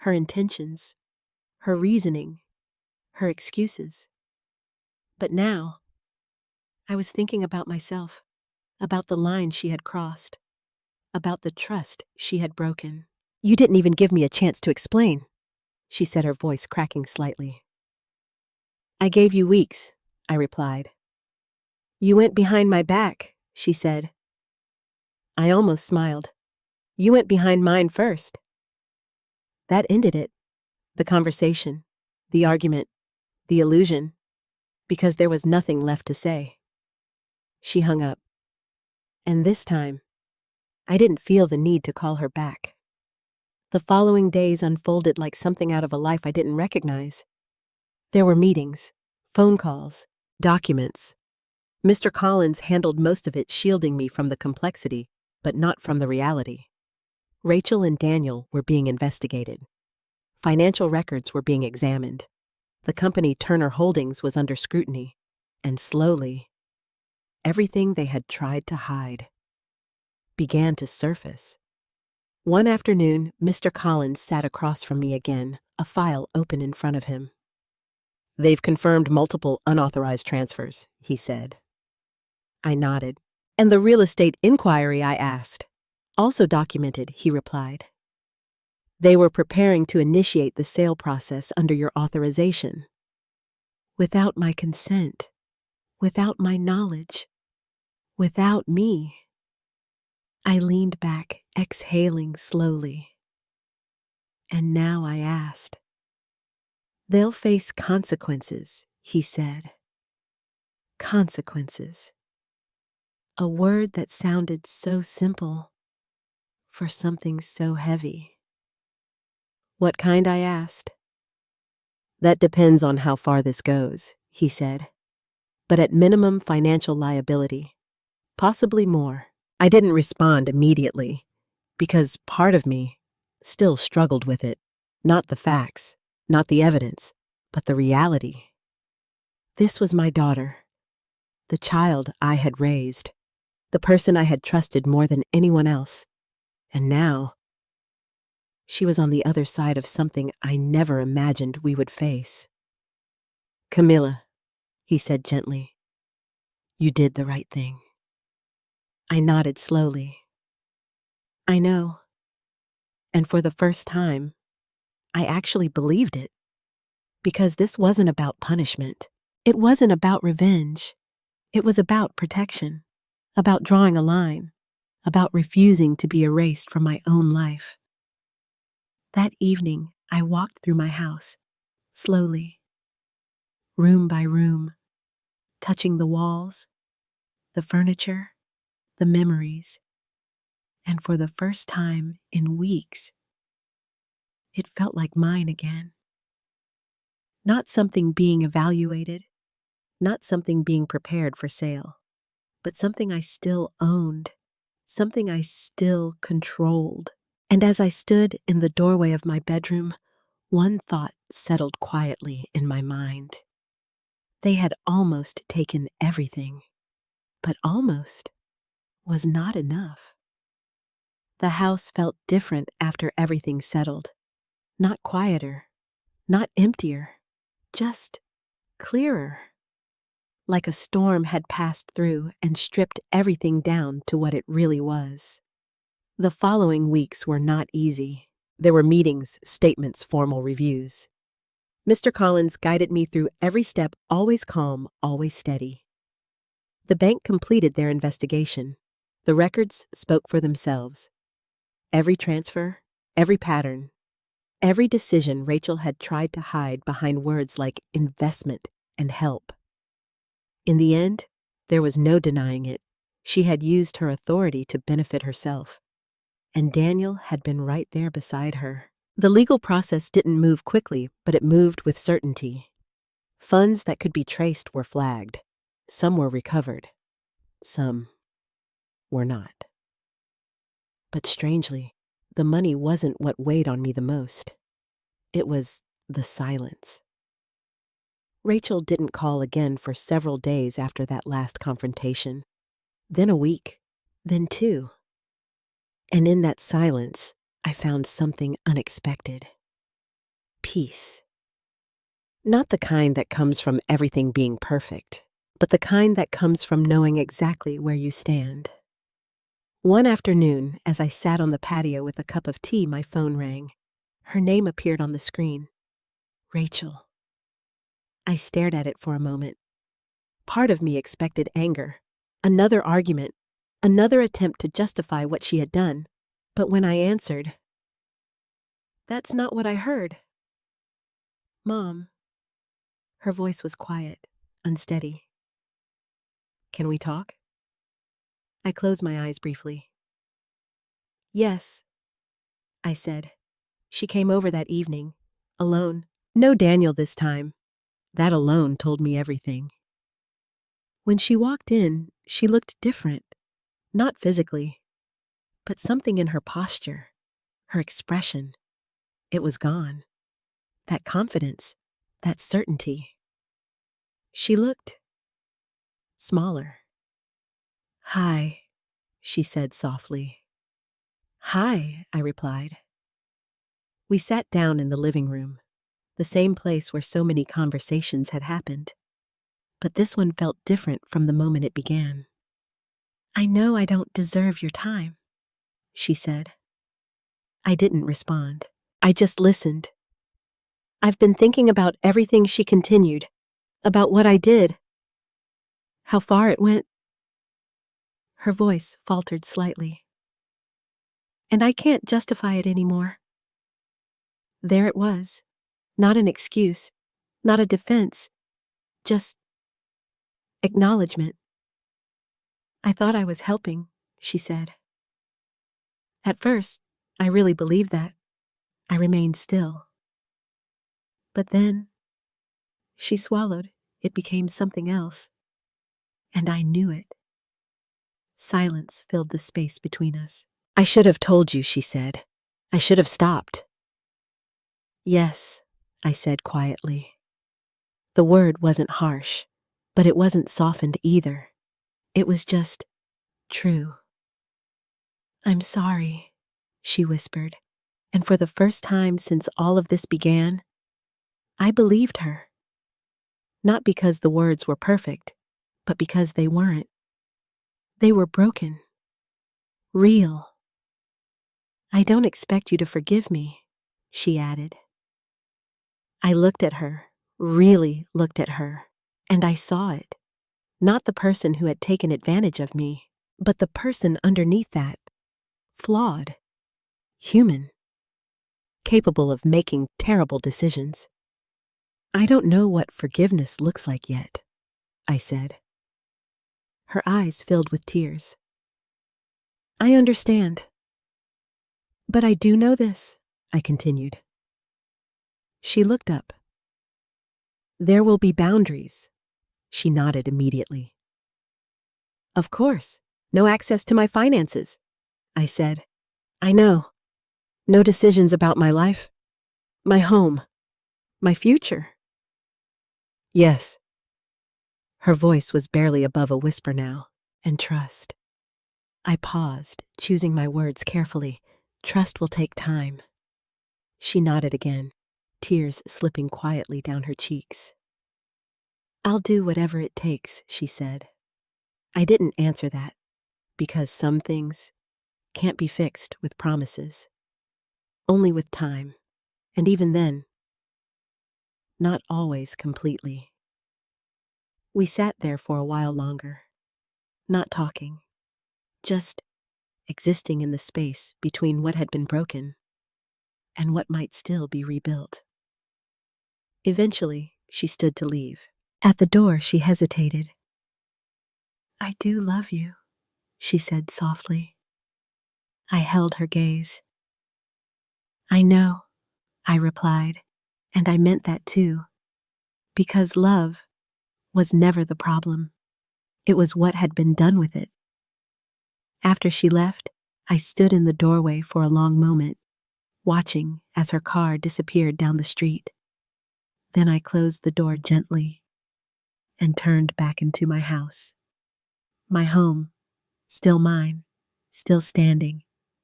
intentions, her reasoning, her excuses. But now, I was thinking about myself, about the line she had crossed, about the trust she had broken. You didn't even give me a chance to explain, she said, her voice cracking slightly. I gave you weeks, I replied. You went behind my back, she said. I almost smiled. You went behind mine first. That ended it. The conversation, the argument, the illusion, because there was nothing left to say. She hung up. And this time, I didn't feel the need to call her back. The following days unfolded like something out of a life I didn't recognize. There were meetings, phone calls, documents. Mr. Collins handled most of it, shielding me from the complexity, but not from the reality. Rachel and Daniel were being investigated. Financial records were being examined. The company Turner Holdings was under scrutiny. And slowly, everything they had tried to hide began to surface. One afternoon, Mr. Collins sat across from me again, a file open in front of him. They've confirmed multiple unauthorized transfers, he said. I nodded. And the real estate inquiry, I asked. Also documented, he replied. They were preparing to initiate the sale process under your authorization. Without my consent, without my knowledge, without me. I leaned back, exhaling slowly. And now I asked. They'll face consequences, he said. Consequences. A word that sounded so simple for something so heavy. What kind, I asked. That depends on how far this goes, he said. But at minimum financial liability. Possibly more. I didn't respond immediately, because part of me still struggled with it. Not the facts, not the evidence, but the reality. This was my daughter, the child I had raised, the person I had trusted more than anyone else. And now, she was on the other side of something I never imagined we would face. Camila, he said gently, you did the right thing. I nodded slowly. I know. And for the first time, I actually believed it. Because this wasn't about punishment. It wasn't about revenge. It was about protection, about drawing a line, about refusing to be erased from my own life. That evening, I walked through my house, slowly, room by room, touching the walls, the furniture, the memories, and for the first time in weeks, it felt like mine again. Not something being evaluated, not something being prepared for sale, but something I still owned, something I still controlled. And as I stood in the doorway of my bedroom, one thought settled quietly in my mind. They had almost taken everything, but almost was not enough. The house felt different after everything settled. Not quieter, not emptier, just clearer. Like a storm had passed through and stripped everything down to what it really was. The following weeks were not easy. There were meetings, statements, formal reviews. Mr. Collins guided me through every step, always calm, always steady. The bank completed their investigation. The records spoke for themselves. Every transfer, every pattern, every decision Rachel had tried to hide behind words like investment and help. In the end, there was no denying it. She had used her authority to benefit herself. And Daniel had been right there beside her. The legal process didn't move quickly, but it moved with certainty. Funds that could be traced were flagged. Some were recovered. Some were not. But strangely, the money wasn't what weighed on me the most. It was the silence. Rachel didn't call again for several days after that last confrontation. Then a week. Then 2. And in that silence, I found something unexpected. Peace. Not the kind that comes from everything being perfect, but the kind that comes from knowing exactly where you stand. One afternoon, as I sat on the patio with a cup of tea, my phone rang. Her name appeared on the screen. Rachel. I stared at it for a moment. Part of me expected anger, another argument, another attempt to justify what she had done. But when I answered, "That's not what I heard." "Mom." Her voice was quiet, unsteady. "Can we talk?" I closed my eyes briefly. "Yes," I said. She came over that evening, alone. No Daniel this time. That alone told me everything. When she walked in, she looked different. Not physically, but something in her posture, her expression. It was gone. That confidence, that certainty. She looked smaller. "Hi," she said softly. "Hi," I replied. We sat down in the living room, the same place where so many conversations had happened. But this one felt different from the moment it began. "I know I don't deserve your time," she said. I didn't respond. I just listened. "I've been thinking about everything," she continued, "about what I did, how far it went." Her voice faltered slightly. "And I can't justify it anymore." There it was. Not an excuse, not a defense, just acknowledgement. "I thought I was helping," she said. At first, I really believed that. I remained still. But then, she swallowed. It became something else. And I knew it. Silence filled the space between us. "I should have told you," she said. "I should have stopped." "Yes," I said quietly. The word wasn't harsh, but it wasn't softened either. It was just true. "I'm sorry," she whispered, and for the first time since all of this began, I believed her. Not because the words were perfect, but because they weren't. They were broken. Real. "I don't expect you to forgive me," she added. I looked at her, really looked at her, and I saw it. Not the person who had taken advantage of me, but the person underneath that. Flawed. Human. Capable of making terrible decisions. "I don't know what forgiveness looks like yet," I said. Her eyes filled with tears. "I understand. But I do know this," I continued. She looked up. "There will be boundaries." She nodded immediately. "Of course. No access to my finances," I said. "I know. No decisions about my life, my home, my future." "Yes." Her voice was barely above a whisper now. "And trust." I paused, choosing my words carefully. "Trust will take time." She nodded again, tears slipping quietly down her cheeks. "I'll do whatever it takes," she said. I didn't answer that, because some things can't be fixed with promises. only with time, and even then, not always completely. We sat there for a while longer, not talking, just existing in the space between what had been broken and what might still be rebuilt. Eventually, she stood to leave. At the door, she hesitated. "I do love you," she said softly. I held her gaze. "I know," I replied, and I meant that too, because love was never the problem. It was what had been done with it. After she left, I stood in the doorway for a long moment, watching as her car disappeared down the street. Then I closed the door gently and turned back into my house. My home, still mine, still standing,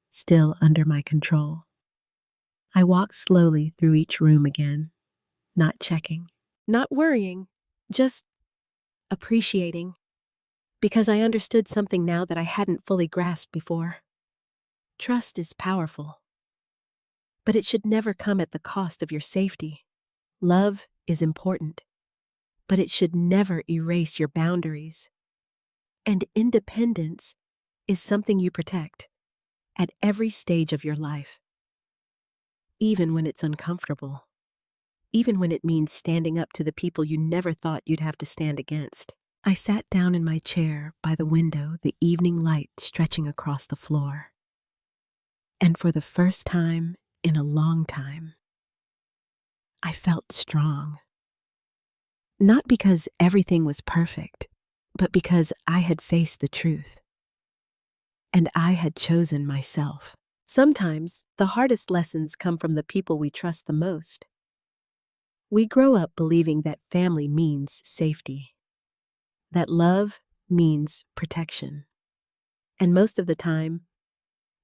still under my control. I walked slowly through each room again, not checking, not worrying, just appreciating, because I understood something now that I hadn't fully grasped before. Trust is powerful, but it should never come at the cost of your safety. Love is important, but it should never erase your boundaries. And independence is something you protect at every stage of your life, even when it's uncomfortable, even when it means standing up to the people you never thought you'd have to stand against. I sat down in my chair by the window, the evening light stretching across the floor. And for the first time in a long time, I felt strong. Not because everything was perfect, but because I had faced the truth. And I had chosen myself. Sometimes the hardest lessons come from the people we trust the most. We grow up believing that family means safety, that love means protection. And most of the time,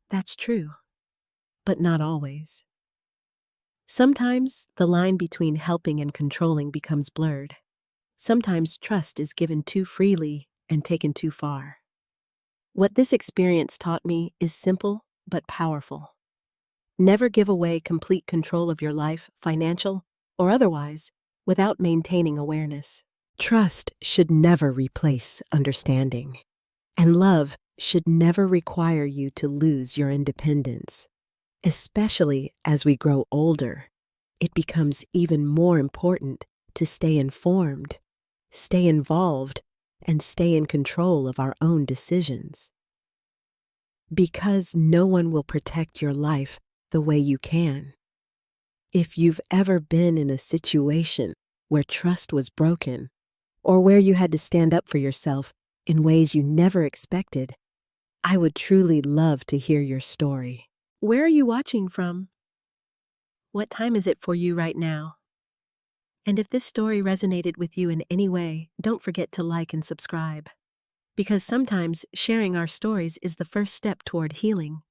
that's true, but not always. Sometimes the line between helping and controlling becomes blurred. Sometimes trust is given too freely and taken too far. What this experience taught me is simple but powerful. Never give away complete control of your life, financial or otherwise, without maintaining awareness. Trust should never replace understanding, and love should never require you to lose your independence. Especially as we grow older, it becomes even more important to stay informed, stay involved, and stay in control of our own decisions. Because no one will protect your life the way you can. If you've ever been in a situation where trust was broken, or where you had to stand up for yourself in ways you never expected, I would truly love to hear your story. Where are you watching from? What time is it for you right now? And if this story resonated with you in any way, don't forget to like and subscribe. Because sometimes sharing our stories is the first step toward healing.